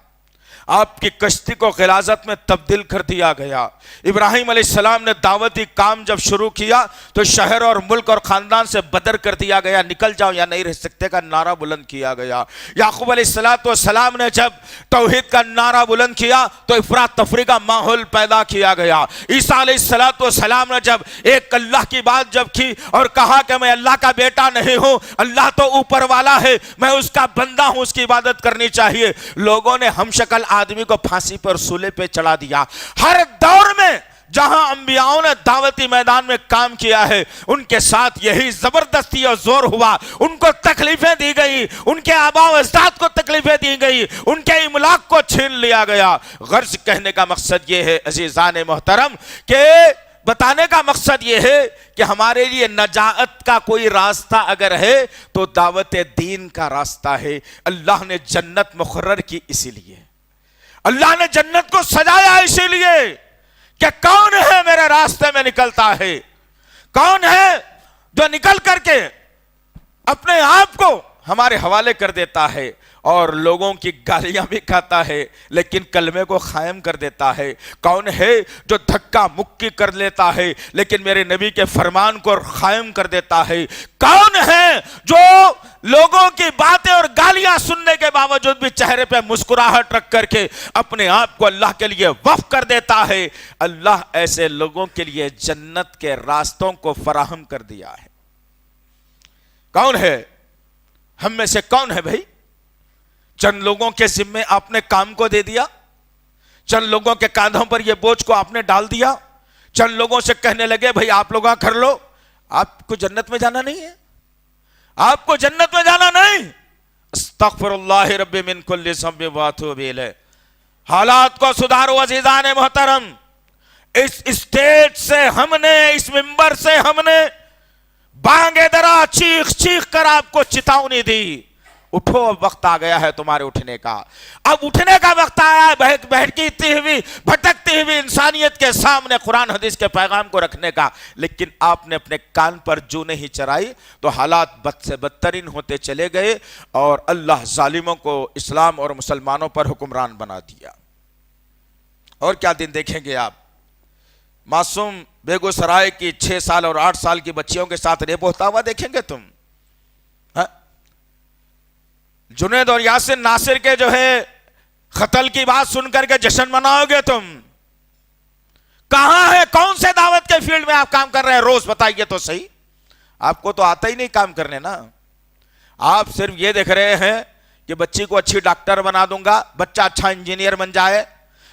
آپ کی کشتی کو غلاظت میں تبدیل کر دیا گیا۔ ابراہیم علیہ السلام نے دعوتی کام جب شروع کیا تو شہر اور ملک اور خاندان سے بدر کر دیا گیا، نکل جاؤ یا نہیں رہ سکتے کا نعرہ بلند کیا گیا۔ یعقوب علیہ السلام نے جب توحید کا نعرہ بلند کیا تو افراط تفریق کا ماحول پیدا کیا گیا۔ عیسیٰ علیہ السلام نے جب ایک اللہ کی بات جب کی اور کہا کہ میں اللہ کا بیٹا نہیں ہوں، اللہ تو اوپر والا ہے، میں اس کا بندہ ہوں، اس کی عبادت کرنی چاہیے، لوگوں نے ہم شکل آدمی کو پھانسی پر سولے پہ چڑھا دیا۔ ہر دور میں جہاں انبیاؤں نے دعوتی میدان میں کام کیا ہے ان کے ساتھ یہی زبردستی اور زور ہوا، ان کو تکلیفیں دی گئی، ان کے آباء و اجداد کو تکلیفیں دی گئی، ان کے املاک کو چھین لیا گیا۔ غرض کہنے کا مقصد یہ ہے عزیزان محترم کہ بتانے کا مقصد یہ ہے کہ ہمارے لیے نجات کا کوئی راستہ اگر ہے تو دعوت دین کا راستہ ہے۔ اللہ نے جنت مقرر کی اسی لیے، اللہ نے جنت کو سجایا اسی لیے کہ کون ہے میرے راستے میں نکلتا ہے، کون ہے جو نکل کر کے اپنے آپ کو ہمارے حوالے کر دیتا ہے اور لوگوں کی گالیاں بھی کھاتا ہے لیکن کلمے کو قائم کر دیتا ہے، کون ہے جو دھکا مکی کر لیتا ہے لیکن میرے نبی کے فرمان کو قائم کر دیتا ہے، کون ہے جو لوگوں کی باتیں اور گالیاں سننے کے باوجود بھی چہرے پہ مسکراہٹ رکھ کر کے اپنے آپ کو اللہ کے لیے وقف کر دیتا ہے۔ اللہ ایسے لوگوں کے لیے جنت کے راستوں کو فراہم کر دیا ہے۔ کون ہے؟ ہم میں سے کون ہے بھائی؟ چند لوگوں کے ذمے آپ نے کام کو دے دیا، چند لوگوں کے کاندھوں پر یہ بوجھ کو آپ نے ڈال دیا، چند لوگوں سے کہنے لگے بھائی آپ لوگاں کر لو۔ آپ کو جنت میں جانا نہیں ہے، آپ کو جنت میں جانا نہیں۔ استغفر اللہ رب من کل ذنب واتوب الیہ۔ حالات کو سدھارو عزیزان محترم۔ اس اسٹیج سے ہم نے، اس منبر سے ہم نے بانگے درا چیخ چیخ کر آپ کو چتاونی دی، اٹھو، اب وقت آ گیا ہے تمہارے اٹھنے کا، اب اٹھنے کا وقت آیا ہے بہکتی ہوئی بھٹکتی ہوئی انسانیت کے سامنے قرآن حدیث کے پیغام کو رکھنے کا۔ لیکن آپ نے اپنے کان پر جو نہیں چرائی تو حالات بد سے بدترین ہوتے چلے گئے اور اللہ ظالموں کو اسلام اور مسلمانوں پر حکمران بنا دیا۔ اور کیا دن دیکھیں گے آپ؟ معصوم بیگو سرائے کی 6 سال اور 8 سال کی بچیوں کے ساتھ ریپ ہوتا ہوا دیکھیں گے تم؟ جنید اور یاسر ناصر کے جو ہے قتل کی بات سن کر کے جشن مناؤ گے تم؟ کہاں ہے؟ کون سے دعوت کے فیلڈ میں آپ کام کر رہے ہیں؟ روز بتائیے تو صحیح، آپ کو تو آتا ہی نہیں کام کرنے نا۔ آپ صرف یہ دیکھ رہے ہیں کہ بچی کو اچھی ڈاکٹر بنا دوں گا، بچہ اچھا انجینئر بن جائے،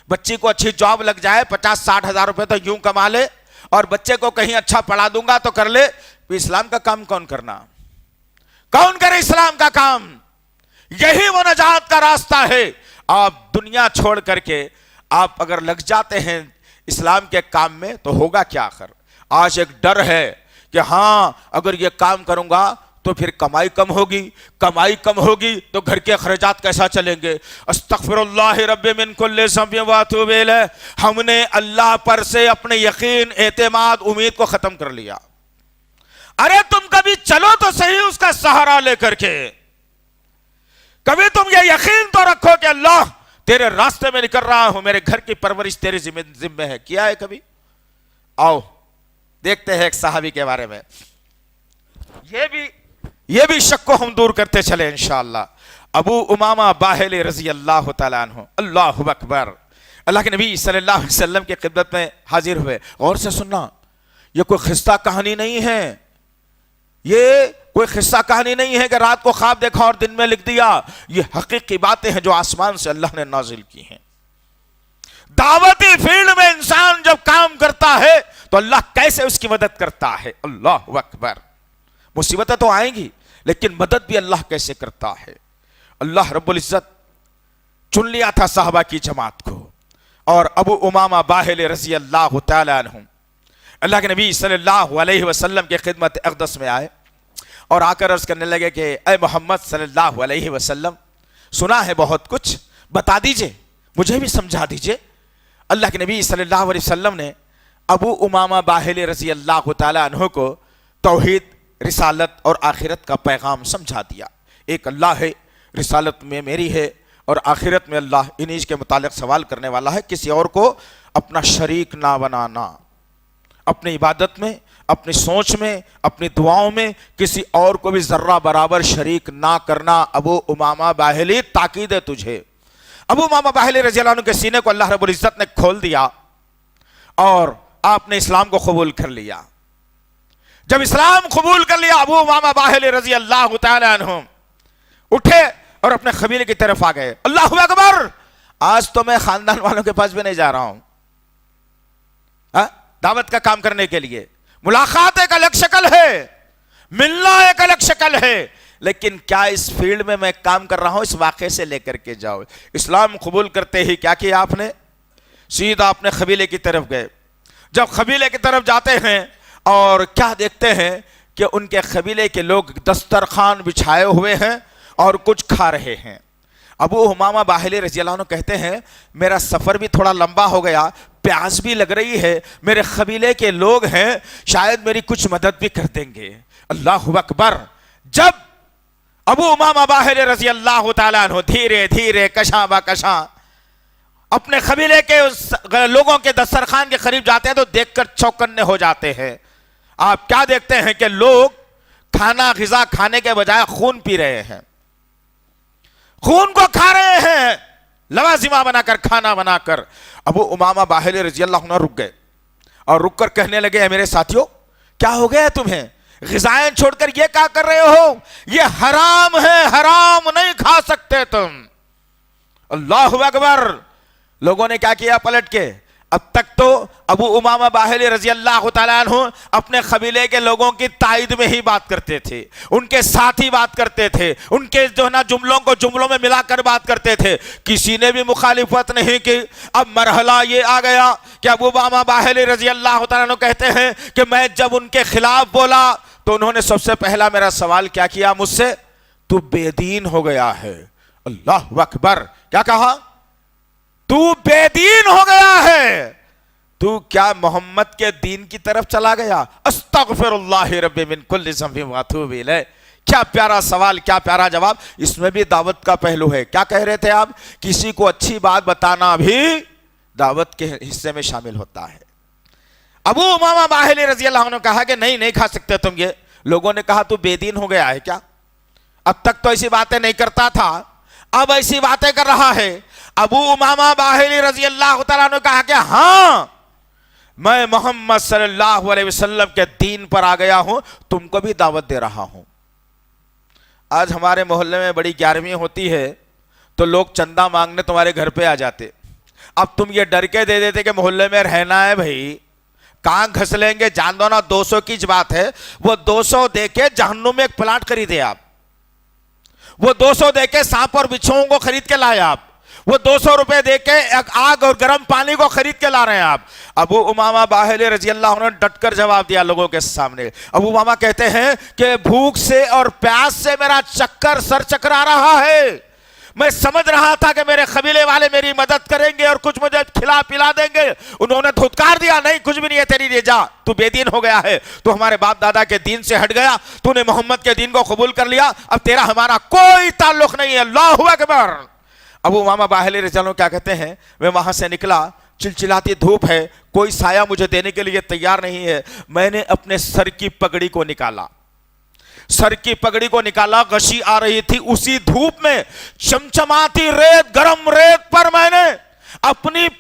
بچی کو اچھی جاب لگ جائے، 50-60 ہزار روپے تو یوں کما لے، اور بچے کو کہیں اچھا پڑھا دوں گا تو کر لے۔ اسلام کا کام کون کرنا؟ کون کرے اسلام کا کام؟ یہی وہ نجات کا راستہ ہے۔ آپ دنیا چھوڑ کر کے آپ اگر لگ جاتے ہیں اسلام کے کام میں تو ہوگا کیا آخر؟ آج ایک ڈر ہے کہ ہاں اگر یہ کام کروں گا تو پھر کمائی کم ہوگی، کمائی کم ہوگی تو گھر کے اخراجات کیسا چلیں گے؟ استغفر اللہ رب من کل ذنب واتوب الیہ۔ ہم نے اللہ پر سے اپنے یقین، اعتماد، امید کو ختم کر لیا۔ ارے تم کبھی چلو تو صحیح اس کا سہارا لے کر کے، کبھی تم یہ یقین تو رکھو کہ اللہ تیرے راستے میں نکل رہا ہوں، میرے گھر کی پرورش تیرے ذمہ ہے۔ کیا ہے کبھی؟ آؤ دیکھتے ہیں ایک صحابی کے بارے میں، یہ بھی شک کو ہم دور کرتے چلے انشاءاللہ۔ ابو امامہ باہلی رضی اللہ تعالیٰ عنہ، اللہ اکبر، اللہ کے نبی صلی اللہ علیہ وسلم کی خدمت میں حاضر ہوئے. غور سے سننا، یہ کوئی خستہ کہانی نہیں ہے، یہ کوئی قصہ کہانی نہیں ہے کہ رات کو خواب دیکھا اور دن میں لکھ دیا. یہ حقیقی باتیں ہیں جو آسمان سے اللہ نے نازل کی ہیں. دعوتی فیلڈ میں انسان جب کام کرتا ہے تو اللہ کیسے اس کی مدد کرتا ہے. اللہ اکبر. مصیبتیں تو آئیں گی لیکن مدد بھی اللہ کیسے کرتا ہے. اللہ رب العزت چن لیا تھا صحابہ کی جماعت کو، اور ابو امامہ باہلی رضی اللہ تعالی عنہ اللہ کے نبی صلی اللہ علیہ وسلم کی خدمت اقدس میں آئے اور آ کر عرض کرنے لگے کہ اے محمد صلی اللہ علیہ وسلم، سنا ہے بہت کچھ، بتا دیجئے، مجھے بھی سمجھا دیجئے. اللہ کے نبی صلی اللہ علیہ وسلم نے ابو امامہ باہلی رضی اللہ تعالی عنہ کو توحید، رسالت اور آخرت کا پیغام سمجھا دیا. ایک اللہ ہے، رسالت میں میری ہے اور آخرت میں اللہ انہی کے متعلق سوال کرنے والا ہے. کسی اور کو اپنا شریک نہ بنانا، اپنی عبادت میں، اپنی سوچ میں، اپنی دعاؤں میں کسی اور کو بھی ذرہ برابر شریک نہ کرنا. ابو امامہ باہلی تاکید ہے تجھے. ابو امامہ باہلی رضی اللہ عنہ کے سینے کو اللہ رب العزت نے کھول دیا اور آپ نے اسلام کو قبول کر لیا. جب اسلام قبول کر لیا ابو امامہ باہلی رضی اللہ تعالی عنہ اٹھے اور اپنے قبیلے کی طرف آ گئے. اللہ اکبر. آج تو میں خاندان والوں کے پاس بھی نہیں جا رہا ہوں دعوت کا کام کرنے کے لیے. ملاقات ایک الگ شکل ہے، ملنا ایک الگ شکل ہے، لیکن کیا اس فیلڈ میں میں کام کر رہا ہوں اس واقعے سے لے کر کے جاؤ. اسلام قبول کرتے ہی کیا کیا آپ نے؟ سیدھا اپنے قبیلے کی طرف گئے. جب قبیلے کی طرف جاتے ہیں اور کیا دیکھتے ہیں کہ ان کے قبیلے کے لوگ دسترخوان بچھائے ہوئے ہیں اور کچھ کھا رہے ہیں. ابو امامہ باہلی رضی اللہ عنہ کہتے ہیں میرا سفر بھی تھوڑا لمبا ہو گیا، پیاس بھی لگ رہی ہے، میرے قبیلے کے لوگ ہیں، شاید میری کچھ مدد بھی کر دیں گے. اللہ اکبر. جب ابو امامہ باہلی رضی اللہ تعالیٰ عنہ دھیرے دھیرے کشاں با کشاں اپنے قبیلے کے لوگوں کے دسترخوان کے قریب جاتے ہیں تو دیکھ کر چوکنے ہو جاتے ہیں. آپ کیا دیکھتے ہیں کہ لوگ کھانا غذا کھانے کے بجائے خون پی رہے ہیں، خون کو کھا رہے ہیں، لوازمہ بنا کر، کھانا بنا کر. ابو امامہ باہلی رضی اللہ عنہ رک گئے اور رک کر کہنے لگے اے میرے ساتھیوں، کیا ہو گیا تمہیں؟ غذائیں چھوڑ کر یہ کیا کر رہے ہو؟ یہ حرام ہے، حرام نہیں کھا سکتے تم. اللہ اکبر. لوگوں نے کیا کیا پلٹ کے؟ اب تک تو ابو امامہ باہلی رضی اللہ تعالیٰ عنہ اپنے قبیلے کے لوگوں کی تائید میں ہی بات کرتے تھے، ان کے ساتھ ہی بات کرتے تھے، ان کے جو ہے نا جملوں کو جملوں میں ملا کر بات کرتے تھے، کسی نے بھی مخالفت نہیں کی. اب مرحلہ یہ آ گیا کہ ابو امامہ باہلی رضی اللہ تعالیٰ عنہ کہتے ہیں کہ میں جب ان کے خلاف بولا تو انہوں نے سب سے پہلا میرا سوال کیا کیا مجھ سے؟ تو بے دین ہو گیا ہے. اللہ اکبر. کیا کہا؟ تو بے دین ہو گیا ہے، تو کیا محمد کے دین کی طرف چلا گیا؟ استغفر اللہ ربی من کل ذنب واتوب الیہ. کیا پیارا سوال، کیا پیارا جواب. اس میں بھی دعوت کا پہلو ہے. کیا کہہ رہے تھے آپ؟ کسی کو اچھی بات بتانا بھی دعوت کے حصے میں شامل ہوتا ہے. ابو امامہ باہلی رضی اللہ عنہ نے کہا کہ نہیں کھا سکتے تم یہ. لوگوں نے کہا تو بے دین ہو گیا ہے کیا؟ اب تک تو ایسی باتیں نہیں کرتا تھا، اب ایسی باتیں کر رہا ہے. ابو امامہ باہلی رضی اللہ تعالیٰ عنہ نے کہا کہ ہاں میں محمد صلی اللہ علیہ وسلم کے دین پر آ گیا ہوں، تم کو بھی دعوت دے رہا ہوں. آج ہمارے محلے میں بڑی 11ویں ہوتی ہے تو لوگ چندہ مانگنے تمہارے گھر پہ آ جاتے. اب تم یہ ڈر کے دے دیتے کہ محلے میں رہنا ہے بھائی، کہاں گھس لیں گے، جان دو نا 200 کی بات ہے. وہ 200 دے کے جہنم میں ایک پلاٹ خریدے آپ، وہ 200 دے کے سانپ اور بچھوؤں کو خرید کے لائے آپ، وہ 200 روپے دے کے آگ اور گرم پانی کو خرید کے لا رہے ہیں آپ. ابو امامہ باہلی رضی اللہ عنہ نے ڈٹ کر جواب دیا لوگوں کے سامنے. ابو امامہ کہتے ہیں کہ بھوک سے اور پیاس سے میرا سر چکرا رہا ہے. میں سمجھ رہا تھا کہ میرے قبیلے والے میری مدد کریں گے اور کچھ مجھے کھلا پلا دیں گے. انہوں نے دھتکار دیا، نہیں کچھ بھی نہیں ہے تیری لیے، جا تو بے دین ہو گیا ہے، تو ہمارے باپ دادا کے دین سے ہٹ گیا، تو نے محمد کے دین کو قبول کر لیا، اب تیرا ہمارا کوئی تعلق نہیں ہے. اللہ اکبر. ابو امامہ باہلی رضی اللہ عنہ کیا کہتے ہیں میں وہاں سے نکلا، چلچلاتی دھوپ ہے، کوئی سایہ مجھے دینے کے لیے تیار نہیں ہے. میں نے اپنے سر کی پگڑی کو نکالا، سر کی پگڑی کو نکالا، غشی آ رہی تھی، اسی دھوپ میں چمچماتی ریت، گرم ریت پر میں نے اپنی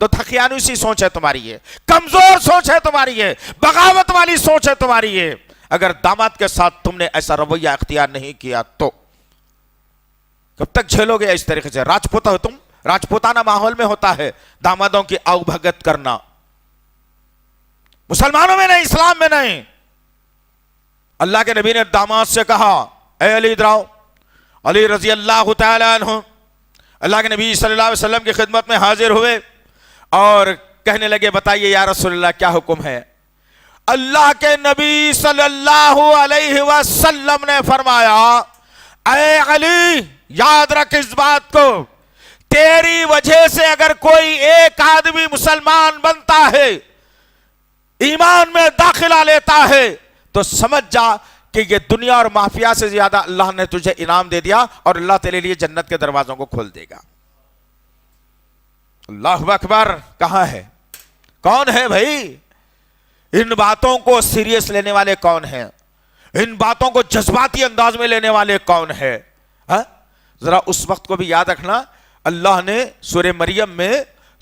تو تھکیانوی سی سوچ ہے تمہاری ہے، کمزور سوچ ہے تمہاری ہے، بغاوت والی سوچ ہے تمہاری ہے. اگر داماد کے ساتھ تم نے ایسا رویہ اختیار نہیں کیا تو کب تک جھیلو گے اس طریقے سے؟ راجپوت ہو تم، راجپوتانہ ماحول میں ہوتا ہے دامادوں کی آؤ بھگت کرنا، مسلمانوں میں نہیں، اسلام میں نہیں. اللہ کے نبی نے داماد سے کہا اے علی ادھر آؤ. علی رضی اللہ تعالی عنہ اللہ کے نبی صلی اللہ علیہ وسلم کی خدمت میں حاضر ہوئے اور کہنے لگے بتائیے یا رسول اللہ کیا حکم ہے؟ اللہ کے نبی صلی اللہ علیہ وسلم نے فرمایا اے علی یاد رکھ اس بات کو، تیری وجہ سے اگر کوئی ایک آدمی مسلمان بنتا ہے، ایمان میں داخلہ لیتا ہے، تو سمجھ جا کہ یہ دنیا اور مافیا سے زیادہ اللہ نے تجھے انعام دے دیا اور اللہ تیرے لیے جنت کے دروازوں کو کھول دے گا. اللہ اکبر. کہاں ہے؟ کون ہے بھائی ان باتوں کو سیریس لینے والے؟ کون ہیں ان باتوں کو جذباتی انداز میں لینے والے؟ کون ہے؟ ذرا اس وقت کو بھی یاد رکھنا. اللہ نے سورہ مریم میں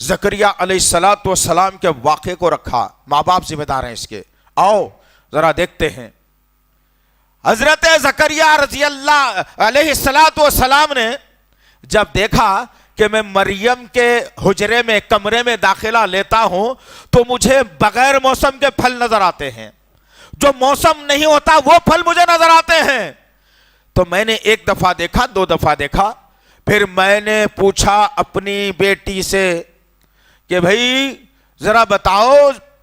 زکریا علیہ السلام کے واقعے کو رکھا. ماں باپ ذمہ دار ہیں اس کے. آؤ ذرا دیکھتے ہیں. حضرت زکریا رضی اللہ علیہ السلام نے جب دیکھا کہ میں مریم کے حجرے میں کمرے میں داخلہ لیتا ہوں تو مجھے بغیر موسم کے پھل نظر آتے ہیں، جو موسم نہیں ہوتا وہ پھل مجھے نظر آتے ہیں. تو میں نے ایک دفعہ دیکھا، دو دفعہ دیکھا، پھر میں نے پوچھا اپنی بیٹی سے کہ بھائی ذرا بتاؤ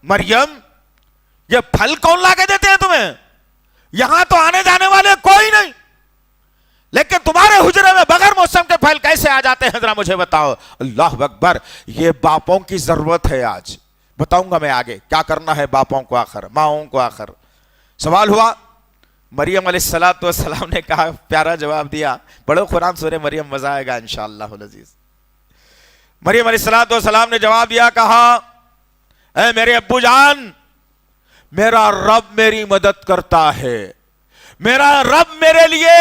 مریم یہ پھل کون لا کے دیتے ہیں تمہیں؟ یہاں تو آنے جانے والے کوئی نہیں، لیکن تمہارے حجرے میں بغیر موسم کے پھل کیسے آ جاتے ہیں؟ ذرا مجھے بتاؤ. اللہ اکبر. یہ باپوں کی ضرورت ہے. آج بتاؤں گا میں آگے کیا کرنا ہے باپوں کو آخر، ماؤں کو آخر. سوال ہوا. مریم علیہ السلام نے کہا، پیارا جواب دیا. پڑھو قرآن سورہ مریم، مزہ آئے گا انشاءاللہ العزیز. مریم علیہ السلام نے جواب دیا، کہا اے میرے ابو جان، میرا رب میری مدد کرتا ہے، میرا رب میرے لیے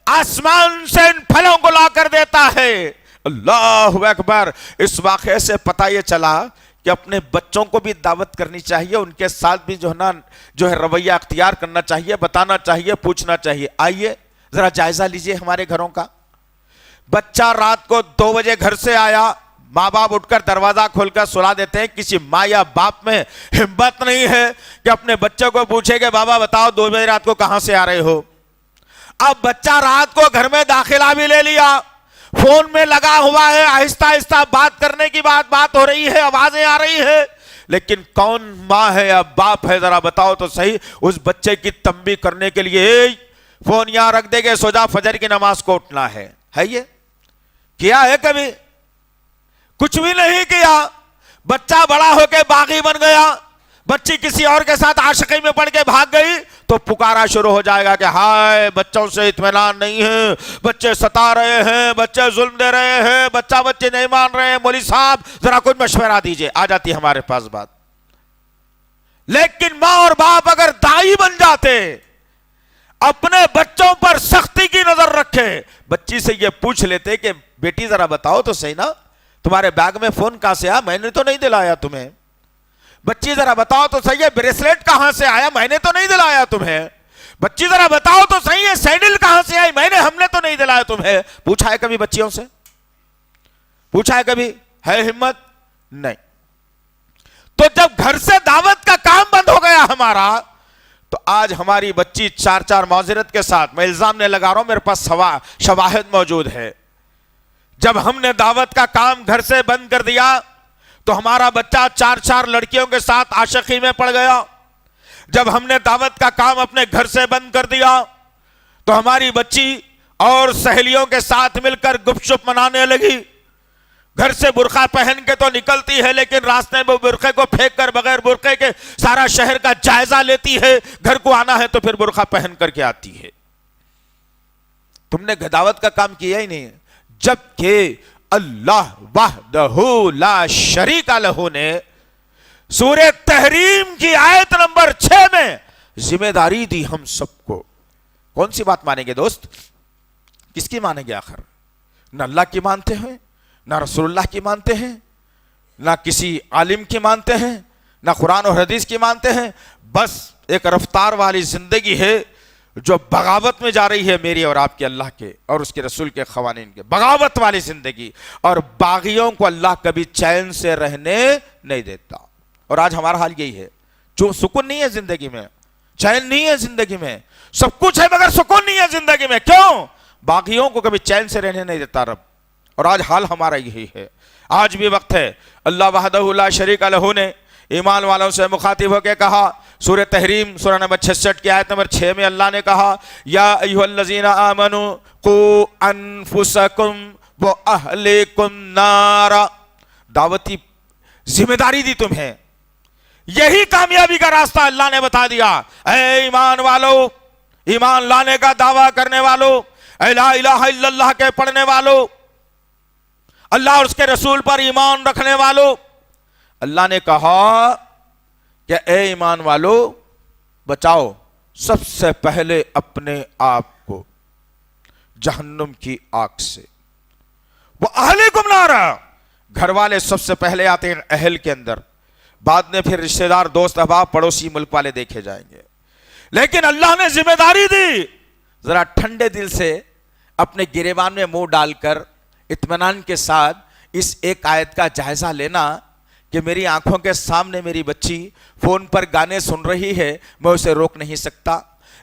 آسمان سے ان پھلوں کو لا کر دیتا ہے. اللہ اکبر. اس واقعے سے پتہ یہ چلا کہ اپنے بچوں کو بھی دعوت کرنی چاہیے، ان کے ساتھ بھی جو ہے رویہ اختیار کرنا چاہیے، بتانا چاہیے، پوچھنا چاہیے. آئیے ذرا جائزہ لیجئے ہمارے گھروں کا. بچہ رات کو 2 بجے گھر سے آیا، ماں باپ اٹھ کر دروازہ کھول کر سلا دیتے ہیں. کسی ماں یا باپ میں ہمت نہیں ہے کہ اپنے بچے کو پوچھے کہ بابا بتاؤ 2 بجے رات کو کہاں سے آ رہے ہو. اب بچہ رات کو گھر میں داخلہ بھی لے لیا، فون میں لگا ہوا ہے، آہستہ آہستہ بات کرنے کی بات ہو رہی ہے، آوازیں آ رہی ہے، لیکن کون ماں ہے یا باپ ہے؟ ذرا بتاؤ تو صحیح. اس بچے کی تنبیہ کرنے کے لیے فون یہاں رکھ دے گے، سو جا فجر کی نماز کو اٹھنا ہے. یہ کیا ہے کبھی؟ کچھ بھی نہیں کیا. بچہ بڑا ہو کے باغی بن گیا، بچی کسی اور کے ساتھ عاشقی میں پڑ کے بھاگ گئی تو پکارا شروع ہو جائے گا کہ ہائے بچوں سے اطمینان نہیں ہے، بچے ستا رہے ہیں، بچے ظلم دے رہے ہیں، بچے نہیں مان رہے ہیں، مولوی صاحب ذرا کچھ مشورہ دیجئے. آ جاتی ہمارے پاس بات. لیکن ماں اور باپ اگر دائی بن جاتے، اپنے بچوں پر سختی کی نظر رکھے، بچی سے یہ پوچھ لیتے کہ بیٹی ذرا بتاؤ تو صحیح نا، تمہارے بیگ میں فون کہاں سے آیا؟ میں نے تو نہیں دلایا تمہیں. بچی ذرا بتاؤ تو صحیح ہے بریسلیٹ کہاں سے آیا؟ میں نے تو نہیں دلایا تمہیں. بچی ذرا بتاؤ تو صحیح ہے سینڈل کہاں سے آئی؟ ہم نے تو نہیں دلایا تمہیں. پوچھا ہے کبھی بچیوں سے؟ پوچھا ہے کبھی؟ ہے ہمت؟ نہیں. تو جب گھر سے دعوت کا کام بند ہو گیا ہمارا، تو آج ہماری بچی 4 معذرت کے ساتھ، میں الزام نہیں لگا رہا ہوں، میرے پاس شواہد موجود ہے، جب ہم نے دعوت کا کام گھر سے بند کر دیا تو ہمارا بچہ 4 لڑکیوں کے ساتھ عاشقی میں پڑ گیا. جب ہم نے دعوت کا کام اپنے گھر سے بند کر دیا تو ہماری بچی اور سہیلیوں کے ساتھ مل کر گپ شپ منانے لگی. گھر سے برقع پہن کے تو نکلتی ہے، لیکن راستے میں برقعے کو پھینک کر بغیر برقعے کے سارا شہر کا جائزہ لیتی ہے. گھر کو آنا ہے تو پھر برقع پہن کر کے آتی ہے. تم نے دعوت کا کام کیا ہی نہیں. جبکہ اللہ وحدہ لا شریک لہ نے سورہ تحریم کی آیت نمبر 6 میں ذمہ داری دی ہم سب کو. کون سی بات مانیں گے دوست؟ کس کی مانیں گے آخر؟ نہ اللہ کی مانتے ہیں، نہ رسول اللہ کی مانتے ہیں، نہ کسی عالم کی مانتے ہیں، نہ قرآن اور حدیث کی مانتے ہیں، بس ایک رفتار والی زندگی ہے جو بغاوت میں جا رہی ہے میری اور آپ کے اللہ کے اور اس کے رسول کے قوانین کے، بغاوت والی زندگی۔ اور باغیوں کو اللہ کبھی چین سے رہنے نہیں دیتا، اور آج ہمارا حال یہی ہے، جو سکون نہیں ہے زندگی میں، چین نہیں ہے زندگی میں، سب کچھ ہے مگر سکون نہیں ہے زندگی میں۔ کیوں؟ باغیوں کو کبھی چین سے رہنے نہیں دیتا رب، اور آج حال ہمارا یہی ہے۔ آج بھی وقت ہے، اللہ وحدہ لا شریک لہ نے ایمان والوں سے مخاطب ہو کے کہا، سورہ تحریم سورہ نمبر 66 کی آیت نمبر 6 میں اللہ نے کہا، یا ایھا الذین آمنوا قوا انفسکم واہلیکم نارا، دعوتی ذمہ داری دی تمہیں، یہی کامیابی کا راستہ اللہ نے بتا دیا۔ اے ایمان والو، ایمان لانے کا دعویٰ کرنے والو، اے لا الہ الا اللہ کے پڑھنے والو، اللہ اور اس کے رسول پر ایمان رکھنے والو، اللہ نے کہا کہ اے ایمان والو بچاؤ سب سے پہلے اپنے آپ کو جہنم کی آگ سے، وہ اہلکم نارا، گھر والے سب سے پہلے آتے ہیں اہل کے اندر، بعد میں پھر رشتہ دار، دوست احباب، پڑوسی، ملک والے دیکھے جائیں گے۔ لیکن اللہ نے ذمہ داری دی، ذرا ٹھنڈے دل سے اپنے گریبان میں منہ ڈال کر اطمینان کے ساتھ اس ایک آیت کا جائزہ لینا کہ میری آنکھوں کے سامنے میری بچی فون پر گانے سن رہی ہے، میں اسے روک نہیں سکتا،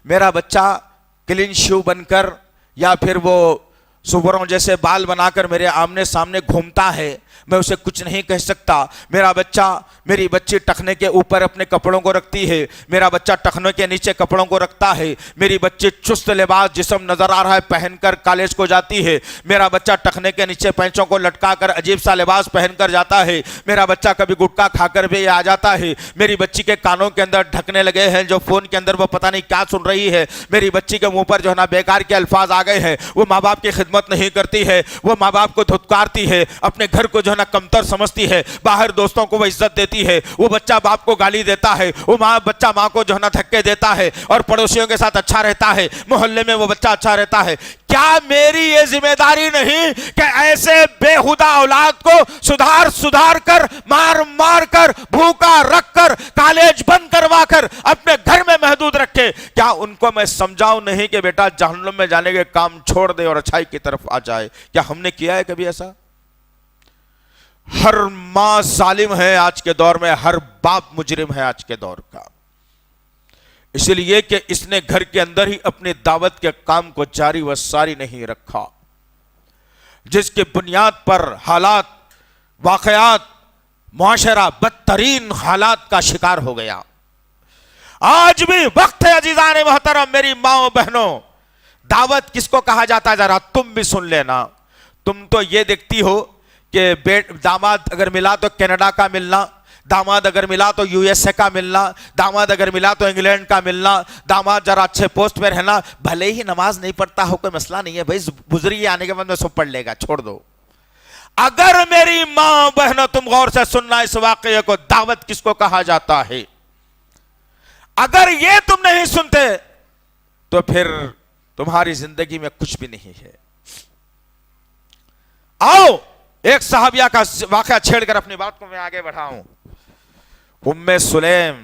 میرا بچہ کلین شو بن کر یا پھر وہ سوروں جیسے بال بنا کر میرے آمنے سامنے گھومتا ہے، میں اسے کچھ نہیں کہہ سکتا، میرا بچہ، میری بچی ٹخنے کے اوپر اپنے کپڑوں کو رکھتی ہے، میرا بچہ ٹخنے کے نیچے کپڑوں کو رکھتا ہے، میری بچی چست لباس جسم نظر آ رہا ہے پہن کر کالج کو جاتی ہے، میرا بچہ ٹخنے کے نیچے پینچوں کو لٹکا کر عجیب سا لباس پہن کر جاتا ہے، میرا بچہ کبھی گٹکا کھا کر بھی آ جاتا ہے، میری بچی کے کانوں کے اندر ڈھکنے لگے ہیں جو فون کے اندر وہ پتہ نہیں کیا سن رہی ہے، میری بچی کے منہ پر جو ہے نا بیکار کے الفاظ آ گئے ہیں، وہ ماں باپ کی خدمت نہیں کرتی ہے، وہ ماں باپ کو دھتکارتی ہے، اپنے گھر کو جو ہے نا کمتر سمجھتی ہے، باہر دوستوں کو وہ عزت دیتی ہے، وہ بچہ باپ کو گالی دیتا ہے، وہ بچہ ماں کو جو ہے نا دھکے دیتا ہے، اور پڑوسیوں کے ساتھ اچھا رہتا ہے، محلے میں وہ بچہ اچھا رہتا ہے۔ کیا میری یہ ذمہ داری نہیں کہ ایسے بےہودہ اولاد کو سدھار کر، مار کر، بھوکا رکھ کر، کالج بند کروا کر اپنے گھر میں محدود رکھے؟ کیا ان کو میں سمجھاؤں نہیں کہ بیٹا جہنم میں جانے کے کام چھوڑ دے اور اچھائی کی طرف آ جائے؟ کیا ہم نے کیا ہے کبھی ایسا؟ ہر ماں ظالم ہے آج کے دور میں، ہر باپ مجرم ہے آج کے دور کا، اس لیے کہ اس نے گھر کے اندر ہی اپنی دعوت کے کام کو جاری و ساری نہیں رکھا، جس کے بنیاد پر حالات، واقعات، معاشرہ بدترین حالات کا شکار ہو گیا۔ آج بھی وقت ہے عزیزان محترم، میری ماں بہنوں، دعوت کس کو کہا جاتا ہے ذرا تم بھی سن لینا۔ تم تو یہ دیکھتی ہو کہ داماد اگر ملا تو کینیڈا کا ملنا، داماد اگر ملا تو یو ایس اے کا ملنا، داماد اگر ملا تو انگلینڈ کا ملنا، داماد ذرا اچھے پوسٹ پہ رہنا، بھلے ہی نماز نہیں پڑھتا ہو کوئی مسئلہ نہیں ہے بھائی، بزرگی آنے کے بعد میں سب پڑھ لے گا، چھوڑ دو۔ اگر میری ماں بہنوں تم غور سے سننا اس واقعے کو، دعوت کس کو کہا جاتا ہے، اگر یہ تم نہیں سنتے تو پھر تمہاری زندگی میں کچھ بھی نہیں ہے۔ آؤ ایک صحابیہ کا واقعہ چھیڑ کر اپنی بات کو میں آگے بڑھاؤں۔ ام سلیم،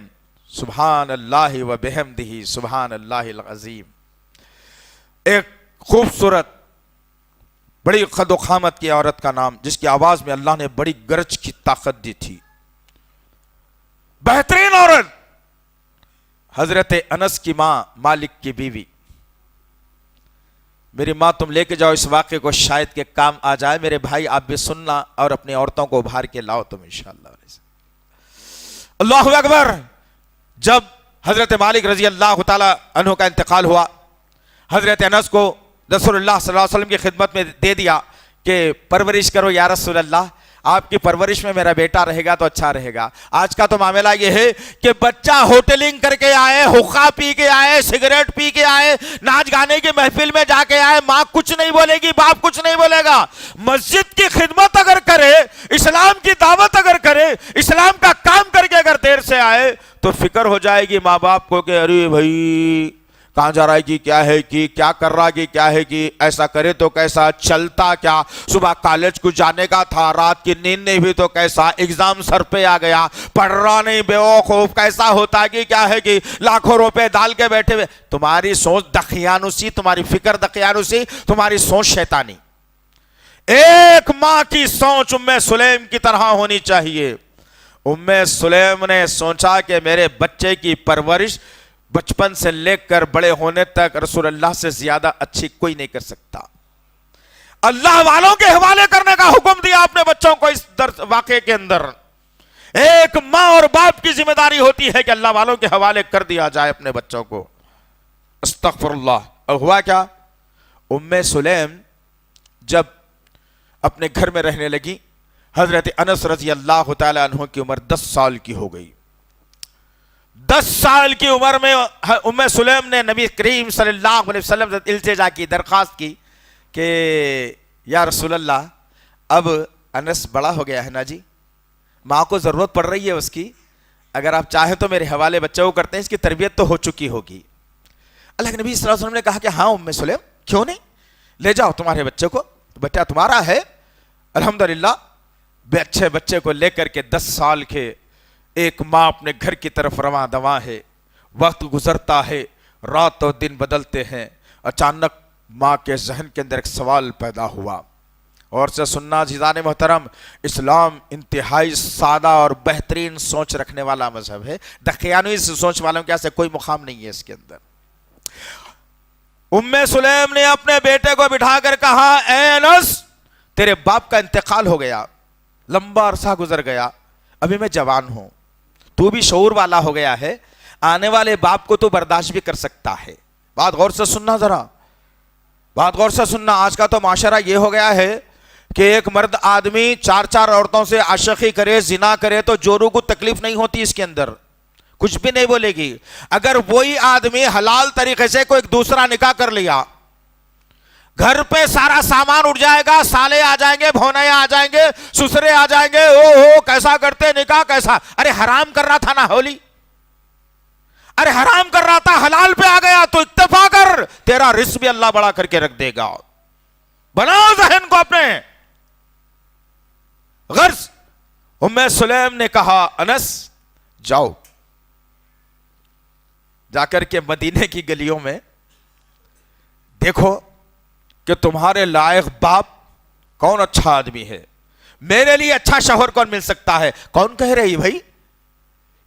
سبحان اللہ و بحمدہ سبحان اللہ العظیم، ایک خوبصورت بڑی قد و قامت کی عورت کا نام، جس کی آواز میں اللہ نے بڑی گرج کی طاقت دی تھی، بہترین عورت، حضرت انس کی ماں، مالک کی بیوی۔ میری ماں تم لے کے جاؤ اس واقعے کو، شاید کہ کام آ جائے۔ میرے بھائی آپ بھی سننا اور اپنی عورتوں کو ابھار کے لاؤ تم انشاءاللہ۔ اللہ اکبر۔ جب حضرت مالک رضی اللہ تعالی عنہ کا انتقال ہوا، حضرت انس کو رسول اللہ صلی اللہ علیہ وسلم کی خدمت میں دے دیا کہ پرورش کرو یا رسول اللہ، آپ کی پرورش میں میرا بیٹا رہے گا تو اچھا رہے گا۔ آج کا تو معاملہ یہ ہے کہ بچہ ہوٹلنگ کر کے آئے، حقہ پی کے آئے، سگریٹ پی کے آئے، ناچ گانے کی محفل میں جا کے آئے، ماں کچھ نہیں بولے گی، باپ کچھ نہیں بولے گا۔ مسجد کی خدمت اگر کرے، اسلام کی دعوت اگر کرے، اسلام کا کام کر کے اگر دیر سے آئے تو فکر ہو جائے گی ماں باپ کو کہ ارے بھائی کہاں جا رہا ہے کہ کیا ہے کہ کیا کر رہا کہ کیا ہے کہ ایسا کرے تو کیسا، چلتا کیا، صبح کالج کو جانے کا تھا، رات کی نیند نہیں بھی تو کیسا، ایگزام سر پہ آ گیا، پڑھ رہا نہیں، بیوقوف کیسا ہوتا کہ کیا ہے کہ لاکھوں روپے ڈال کے بیٹھے ہوئے. تمہاری سوچ دقیانوسی، تمہاری فکر دقیانوسی، تمہاری سوچ شیطانی. ایک ماں کی سوچ ام سلیم کی طرح ہونی چاہیے. ام سلیم نے سوچا کہ میرے بچے کی پرورش بچپن سے لے کر بڑے ہونے تک رسول اللہ سے زیادہ اچھی کوئی نہیں کر سکتا. اللہ والوں کے حوالے کرنے کا حکم دیا اپنے بچوں کو. اس واقعے کے اندر ایک ماں اور باپ کی ذمہ داری ہوتی ہے کہ اللہ والوں کے حوالے کر دیا جائے اپنے بچوں کو. استغفر اللہ. اور ہوا کیا، ام سلیم جب اپنے گھر میں رہنے لگی، حضرت انس رضی اللہ تعالی عنہ کی عمر 10 سال کی ہو گئی. 10 سال کی عمر میں ام سلیم نے نبی کریم صلی اللہ علیہ وسلم سے التجا کی، درخواست کی کہ یا رسول اللہ اب انس بڑا ہو گیا ہے نا جی، ماں کو ضرورت پڑ رہی ہے اس کی، اگر آپ چاہیں تو میرے حوالے بچوں کو کرتے ہیں، اس کی تربیت تو ہو چکی ہوگی. اللہ کے نبی صلی اللہ علیہ وسلم نے کہا کہ ہاں ام سلیم کیوں نہیں، لے جاؤ تمہارے بچے کو، بیٹا تمہارا ہے. الحمدللہ اچھے بچے کو لے کر کے 10 سال کے ایک ماں اپنے گھر کی طرف رواں دواں ہے. وقت گزرتا ہے، رات اور دن بدلتے ہیں. اچانک ماں کے ذہن کے اندر ایک سوال پیدا ہوا. اور سے سننا عزیزان محترم، اسلام انتہائی سادہ اور بہترین سوچ رکھنے والا مذہب ہے. دقیانوی سوچ والوں کے ایسے کوئی مقام نہیں ہے اس کے اندر. ام سلیم نے اپنے بیٹے کو بٹھا کر کہا اے انس تیرے باپ کا انتقال ہو گیا، لمبا عرصہ گزر گیا، ابھی میں جوان ہوں، تو بھی شعور والا ہو گیا ہے، آنے والے باپ کو تو برداشت بھی کر سکتا ہے. بات غور سے سننا، ذرا بات غور سے سننا. آج کا تو معاشرہ یہ ہو گیا ہے کہ ایک مرد آدمی 4 عورتوں سے عاشقی کرے، زنا کرے تو جورو کو تکلیف نہیں ہوتی، اس کے اندر کچھ بھی نہیں بولے گی. اگر وہی آدمی حلال طریقے سے کوئی ایک دوسرا نکاح کر لیا، گھر پہ سارا سامان اٹھ جائے گا، سالے آ جائیں گے، بھونائے آ جائیں گے، سسرے آ جائیں گے، او کیسا کرتے نکاح کیسا، ارے حرام کر رہا تھا نا ہولی، ارے حرام کر رہا تھا حلال پہ آ گیا تو اتفاق کر، تیرا رزق بھی اللہ بڑا کر کے رکھ دے گا. بناؤ ذہن کو اپنے. غرض ام سلیم نے کہا انس جاؤ، جا کر کے مدینے کی گلیوں میں دیکھو کہ تمہارے لائق باپ کون اچھا آدمی ہے، میرے لیے اچھا شوہر کون مل سکتا ہے. کون کہہ رہی بھائی،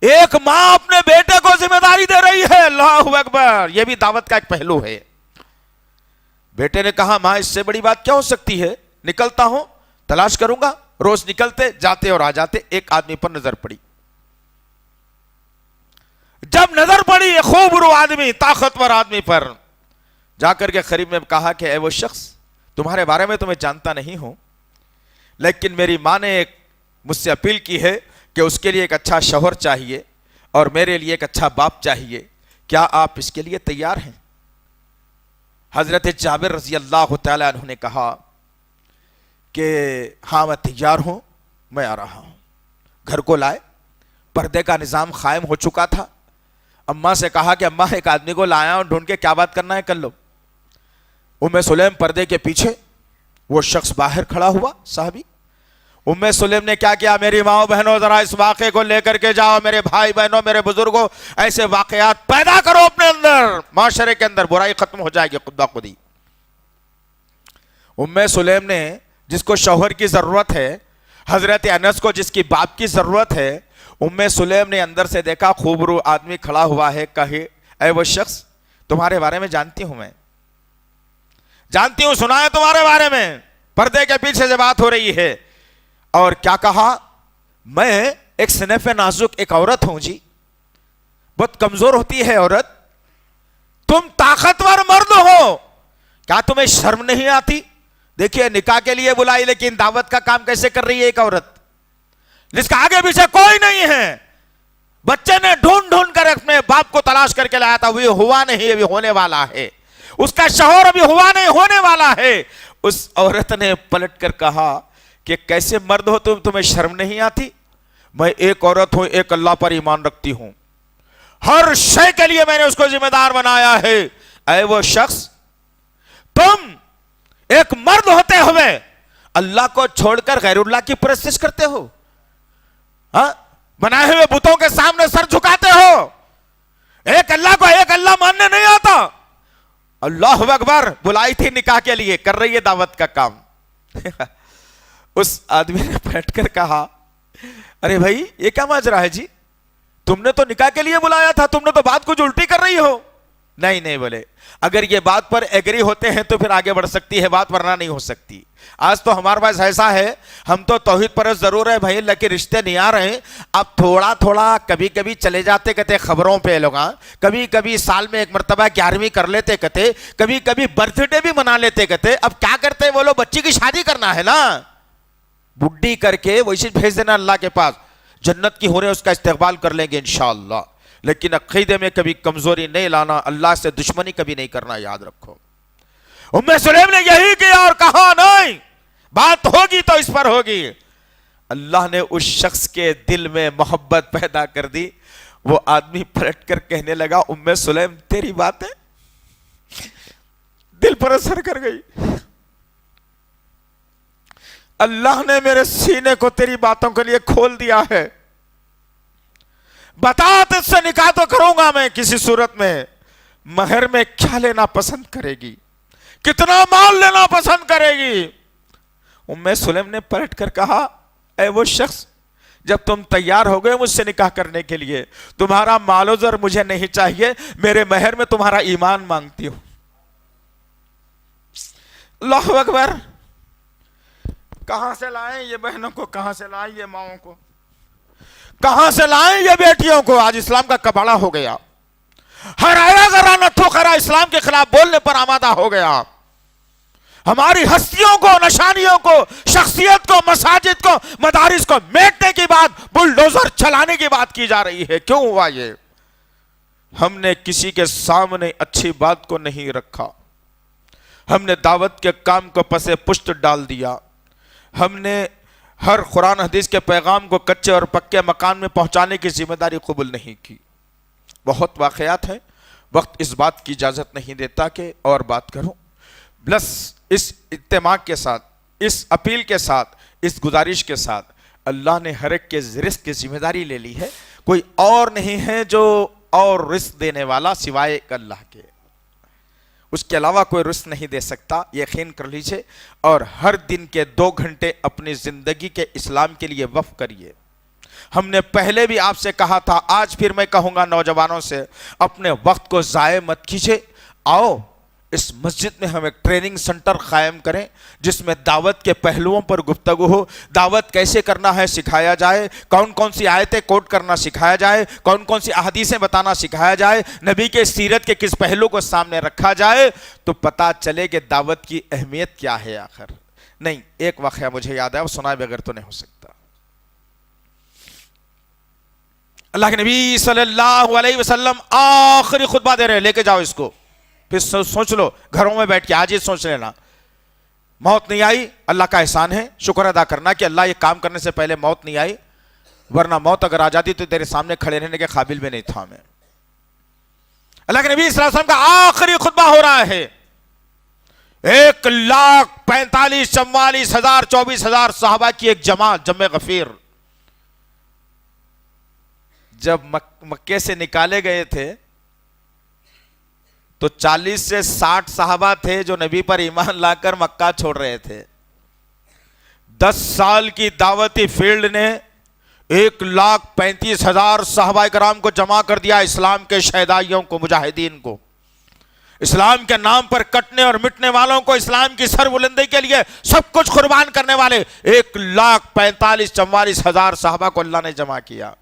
ایک ماں اپنے بیٹے کو ذمہ داری دے رہی ہے. اللہ اکبر، یہ بھی دعوت کا ایک پہلو ہے. بیٹے نے کہا ماں اس سے بڑی بات کیا ہو سکتی ہے، نکلتا ہوں تلاش کروں گا. روز نکلتے جاتے اور آ جاتے. ایک آدمی پر نظر پڑی. جب نظر پڑی ایک خوبرو آدمی، طاقتور آدمی پر، جا کر کے قریب میں کہا کہ اے وہ شخص، تمہارے بارے میں تو میں جانتا نہیں ہوں، لیکن میری ماں نے مجھ سے اپیل کی ہے کہ اس کے لیے ایک اچھا شوہر چاہیے اور میرے لیے ایک اچھا باپ چاہیے، کیا آپ اس کے لیے تیار ہیں؟ حضرت جابر رضی اللہ تعالی عنہ نے کہا کہ ہاں میں تیار ہوں، میں آ رہا ہوں. گھر کو لائے، پردے کا نظام قائم ہو چکا تھا. اماں سے کہا کہ اماں ایک آدمی کو لایا اور ڈھونڈ کے کیا بات کرنا ہے کر لو. ام سلیم پردے کے پیچھے، وہ شخص باہر کھڑا ہوا صحابی. ام سلیم نے کیا کیا، میری ماں بہنوں ذرا اس واقعے کو لے کر کے جاؤ، میرے بھائی بہنوں میرے بزرگوں، ایسے واقعات پیدا کرو اپنے اندر، معاشرے کے اندر برائی ختم ہو جائے گی خود بخودی. ام سلیم نے جس کو شوہر کی ضرورت ہے، حضرت انس کو جس کی باپ کی ضرورت ہے، ام سلیم نے اندر سے دیکھا خوبرو آدمی کھڑا ہوا ہے. کہے اے وہ شخص، تمہارے بارے میں جانتی ہوں، میں جانتی ہوں، سنا ہے تمہارے بارے میں، پردے کے پیچھے سے بات ہو رہی ہے. اور کیا کہا، میں ایک صنف نازک ایک عورت ہوں جی، بہت کمزور ہوتی ہے عورت، تم طاقتور مرد ہو، کیا تمہیں شرم نہیں آتی؟ دیکھیے نکاح کے لیے بلائی لیکن دعوت کا کام کیسے کر رہی ہے ایک عورت جس کا آگے پیچھے کوئی نہیں ہے. بچے نے ڈھونڈ ڈھونڈ کر اپنے باپ کو تلاش کر کے لایا تھا، وہ ہوا نہیں، ابھی ہونے والا ہے. اس کا شوہر ابھی ہوا نہیں، ہونے والا ہے. اس عورت نے پلٹ کر کہا کہ کیسے مرد ہو تم، تمہیں شرم نہیں آتی؟ میں ایک عورت ہوں، ایک اللہ پر ایمان رکھتی ہوں، ہر شے کے لیے میں نے اس کو ذمہ دار بنایا ہے. اے وہ شخص، تم ایک مرد ہوتے ہوئے اللہ کو چھوڑ کر غیر اللہ کی پرستش کرتے ہو، ہاں، بنائے ہوئے بتوں کے سامنے سر جھکاتے ہو. ایک اللہ کو ایک اللہ ماننے نہیں آتا. اللہ اکبر. بلائی تھی نکاح کے لیے، کر رہی ہے دعوت کا کام. اس آدمی نے بیٹھ کر کہا، ارے بھائی یہ کیا ماجرا ہے جی، تم نے تو نکاح کے لیے بلایا تھا، تم نے تو بات کچھ الٹی کر رہی ہو. نہیں بولے، اگر یہ بات پر ایگری ہوتے ہیں تو پھر آگے بڑھ سکتی ہے بات، ورنہ نہیں ہو سکتی. آج تو ہمارے پاس ایسا ہے، ہم تو توحید پرست ضرور ہے بھائی، اللہ کے رشتے نہیں آ رہے ہیں. اب تھوڑا تھوڑا کبھی کبھی چلے جاتے کہتے خبروں پہ لوگ، کبھی کبھی سال میں ایک مرتبہ 11ویں کر لیتے کہتے، کبھی کبھی برتھ ڈے بھی منا لیتے کہتے. اب کیا کرتے وہ لوگ، بچی کی شادی کرنا ہے نا، بڈھی کر کے ویسے بھیج دینا اللہ کے پاس، جنت کی ہوریں اس کا استقبال کر لیں گے انشاءاللہ. لیکن عقیدے میں کبھی کمزوری نہیں لانا، اللہ سے دشمنی کبھی نہیں کرنا، یاد رکھو. ام سلیم نے یہی کیا اور کہا نہیں، بات ہوگی تو اس پر ہوگی. اللہ نے اس شخص کے دل میں محبت پیدا کر دی. وہ آدمی پلٹ کر کہنے لگا، ام سلیم تیری باتیں دل پر اثر کر گئی، اللہ نے میرے سینے کو تیری باتوں کے لیے کھول دیا ہے. بتا تجھ سے نکاح تو کروں گا میں کسی صورت میں، مہر میں کیا لینا پسند کرے گی، کتنا مال لینا پسند کرے گی. ام سلیم نے پلٹ کر کہا، اے وہ شخص، جب تم تیار ہو گئے مجھ سے نکاح کرنے کے لیے، تمہارا مال و زر مجھے نہیں چاہیے، میرے مہر میں تمہارا ایمان مانگتی ہوں. اللہ اکبر. کہاں سے لائیں یہ بہنوں کو، کہاں سے لائیں یہ ماؤں کو، کہاں سے لائیں یہ بیٹیوں کو. آج اسلام کا کباڑا ہو گیا، ہر آیا ذرا نٹھو خرا اسلام کے خلاف بولنے پر آمادہ ہو گیا. ہماری ہستیوں کو، نشانیوں کو، شخصیت کو، مساجد کو، مدارس کو میٹنے کی بات، بلڈوزر چلانے کی بات کی جا رہی ہے. کیوں ہوا یہ؟ ہم نے کسی کے سامنے اچھی بات کو نہیں رکھا، ہم نے دعوت کے کام کو پس پشت ڈال دیا، ہم نے ہر قرآن حدیث کے پیغام کو کچے اور پکے مکان میں پہنچانے کی ذمہ داری قبول نہیں کی. بہت واقعات ہیں، وقت اس بات کی اجازت نہیں دیتا کہ اور بات کروں. بس اس اجتماع کے ساتھ، اس اپیل کے ساتھ، اس گزارش کے ساتھ، اللہ نے ہر ایک کے رزق کی ذمہ داری لے لی ہے. کوئی اور نہیں ہے جو اور رزق دینے والا سوائے اللہ کے، اس کے علاوہ کوئی رزق نہیں دے سکتا، یقین کر لیجئے. اور ہر دن کے 2 گھنٹے اپنی زندگی کے اسلام کے لیے وقف کریے. ہم نے پہلے بھی آپ سے کہا تھا، آج پھر میں کہوں گا نوجوانوں سے، اپنے وقت کو ضائع مت کیجئے. آؤ اس مسجد میں ہم ایک ٹریننگ سنٹر قائم کریں جس میں دعوت کے پہلوؤں پر گفتگو ہو، دعوت کیسے کرنا ہے سکھایا جائے، کون کون سی آیتیں کوٹ کرنا سکھایا جائے، کون کون سی احادیثیں بتانا سکھایا جائے، نبی کے سیرت کے کس پہلو کو سامنے رکھا جائے، تو پتہ چلے کہ دعوت کی اہمیت کیا ہے. آخر نہیں، ایک واقعہ مجھے یاد ہے، وہ سنائے بغیر تو نہیں ہو سکتا. اللہ کے نبی صلی اللہ علیہ وسلم آخری خطبہ دے رہے، لے کے جاؤ اس کو، پھر سوچ لو گھروں میں بیٹھ کے، آج یہ سوچ لینا. موت نہیں آئی، اللہ کا احسان ہے، شکر ادا کرنا کہ اللہ یہ کام کرنے سے پہلے موت نہیں آئی، ورنہ موت اگر آ جاتی تو تیرے سامنے کھڑے رہنے کے قابل بھی نہیں تھا میں. اللہ کے نبی صلی اللہ علیہ وسلم کا آخری خطبہ ہو رہا ہے. 1,45,44,000 24,000 صحابہ کی ایک جماعت، جمع غفیر، جب مکے سے نکالے گئے تھے تو 40 سے 60 صحابہ تھے جو نبی پر ایمان لا کر مکہ چھوڑ رہے تھے. 10 سال کی دعوتی فیلڈ نے 1,35,000 صحابہ کرام کو جمع کر دیا، اسلام کے شہدائیوں کو، مجاہدین کو، اسلام کے نام پر کٹنے اور مٹنے والوں کو، اسلام کی سر بلندی کے لیے سب کچھ قربان کرنے والے 1,45,000 صحابہ کو اللہ نے جمع کیا.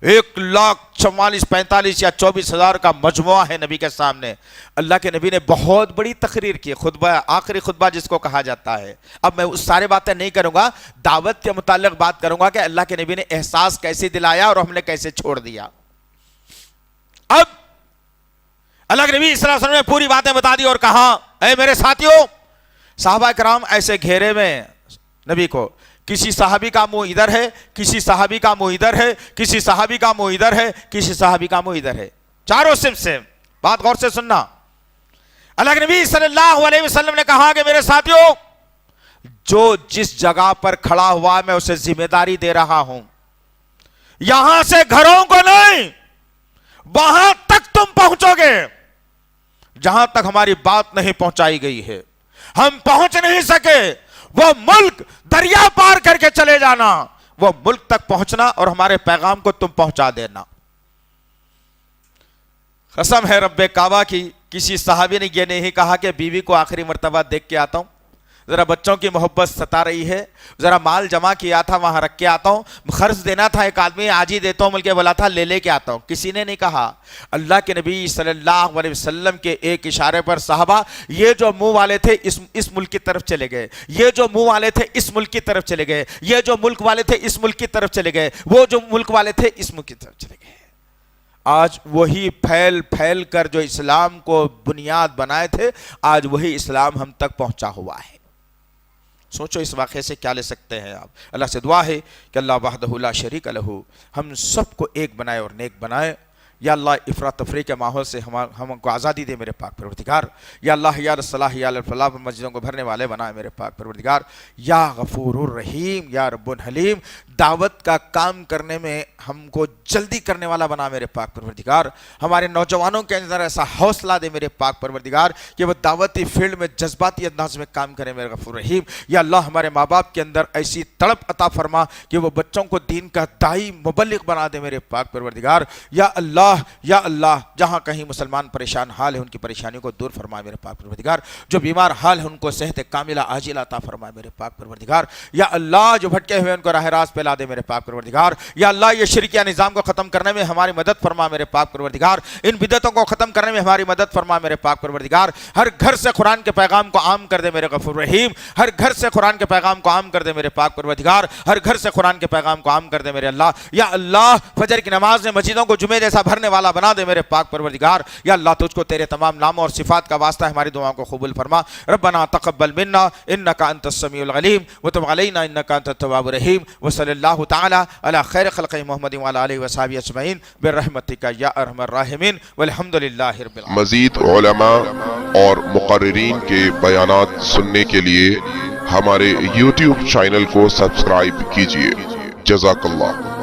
1,45,000 یا 24,000 کا مجموعہ ہے نبی کے سامنے. اللہ کے نبی نے بہت بڑی تقریر کی، خطبہ، آخری خطبہ جس کو کہا جاتا ہے. اب میں اس سارے باتیں نہیں کروں گا، دعوت کے متعلق بات کروں گا کہ اللہ کے نبی نے احساس کیسے دلایا اور ہم نے کیسے چھوڑ دیا. اب اللہ کے نبی صلی اللہ علیہ وسلم نے پوری باتیں بتا دی اور کہا، اے میرے ساتھیوں، صحابہ کرام ایسے گھیرے میں نبی کو کسی صحابی کا منہ ادھر ہے، کسی صحابی کا منہ ادھر ہے، کسی صحابی کا منہ ادھر ہے، کسی صحابی کا منہ ادھر ہے، چاروں صنف سے۔ بات غور سے سننا، اللہ کے نبی صلی اللہ علیہ وسلم نے کہا کہ میرے ساتھیوں، جو جس جگہ پر کھڑا ہوا میں اسے ذمہ داری دے رہا ہوں، یہاں سے گھروں کو نہیں، وہاں تک تم پہنچو گے جہاں تک ہماری بات نہیں پہنچائی گئی ہے۔ ہم پہنچ نہیں سکے، وہ ملک دریا پار کر کے چلے جانا، وہ ملک تک پہنچنا اور ہمارے پیغام کو تم پہنچا دینا۔ قسم ہے رب کعبہ کی، کسی صحابی نے یہ نہیں کہا کہ بیوی کو آخری مرتبہ دیکھ کے آتا ہوں، ذرا بچوں کی محبت ستا رہی ہے، ذرا مال جمع کیا تھا وہاں رکھ کے آتا ہوں، خرچ دینا تھا ایک آدمی آج ہی دیتا ہوں بلکہ بولا تھا لے کے آتا ہوں۔ کسی نے نہیں کہا۔ اللہ کے نبی صلی اللہ علیہ وسلم کے ایک اشارے پر صحابہ یہ جو منہ والے تھے اس ملک کی طرف چلے گئے، یہ جو منہ والے تھے اس ملک کی طرف چلے گئے، یہ جو ملک والے تھے اس ملک کی طرف چلے گئے، وہ جو ملک والے تھے اس ملک کی طرف چلے گئے۔ آج وہی پھیل پھیل کر جو اسلام کو بنیاد بنائے تھے، آج وہی اسلام ہم تک پہنچا ہوا ہے۔ سوچو اس واقعے سے کیا لے سکتے ہیں آپ۔ اللہ سے دعا ہے کہ اللہ وحدہ لا شریک لہ ہم سب کو ایک بنائے اور نیک بنائے۔ یا اللہ افراط تفریح کے ماحول سے ہم کو آزادی دے میرے پاک پروردگار۔ یا اللہ یا الصلاح یا الفلاح مسجدوں کو بھرنے والے بنائے میرے پاک پروردگار۔ یا غفور الرحیم یا رب الحلیم دعوت کا کام کرنے میں ہم کو جلدی کرنے والا بنا میرے پاک پروردگار۔ ہمارے نوجوانوں کے اندر ایسا حوصلہ دے میرے پاک پروردگار کہ وہ دعوتی فیلڈ میں جذباتی انداز میں کام کریں میرے غفور رحیم۔ یا اللہ ہمارے ماں باپ کے اندر ایسی تڑپ عطا فرما کہ وہ بچوں کو دین کا داعی مبلغ بنا دے میرے پاک پروردگار۔ یا اللہ جہاں کہیں مسلمان پریشان حال ہے ان کی پریشانیوں کو دور فرمائے میرے پاک پروردگار، جو بیمار حال ہے ان کو صحت کاملہ عاجلہ عطا فرمائے میرے پاک پروردگار۔ یا اللہ جو بھٹکے ہوئے ان کو راہ راست پہ لا دے میرے پاک پروردگار۔ یا اللہ یہ شرکیہ نظام کو ختم کرنے میں ہماری مدد فرما میرے پاک پروردگار، ان بدعتوں کو ختم کرنے میں ہماری مدد فرما میرے پاک پروردگار۔ ہر گھر سے قرآن کے پیغام کو عام کر دے میرے غفور رحیم، ہر گھر سے قرآن کے پیغام کو عام کر دے میرے پاک پروردگار، ہر گھر سے قرآن کے پیغام کو عام کر دے میرے اللہ۔ یا اللہ فجر کی نماز میں مسجدوں کو جمعے جیسا بھرنے والا بنا دے میرے پاک پروردگار۔ یا اللہ تجھ کو تیرے تمام ناموں اور صفات کا واسطہ ہماری دعاؤں کو قبول فرما۔ ربنا تقبل منا انک انت السمیع العلیم وتب علینا انک انت التواب الرحیم وصلی اللہ تعالی علی خیر خلق محمد وعلی آلہ وصحبہ اجمعین برحمتک یا ارحم الراحمین والحمد للہ رب العالمین۔ مزید علماء اور مقررین کے بیانات سننے کے لیے ہمارے YouTube چینل کو سبسکرائب کیجیے۔ جزاک اللہ۔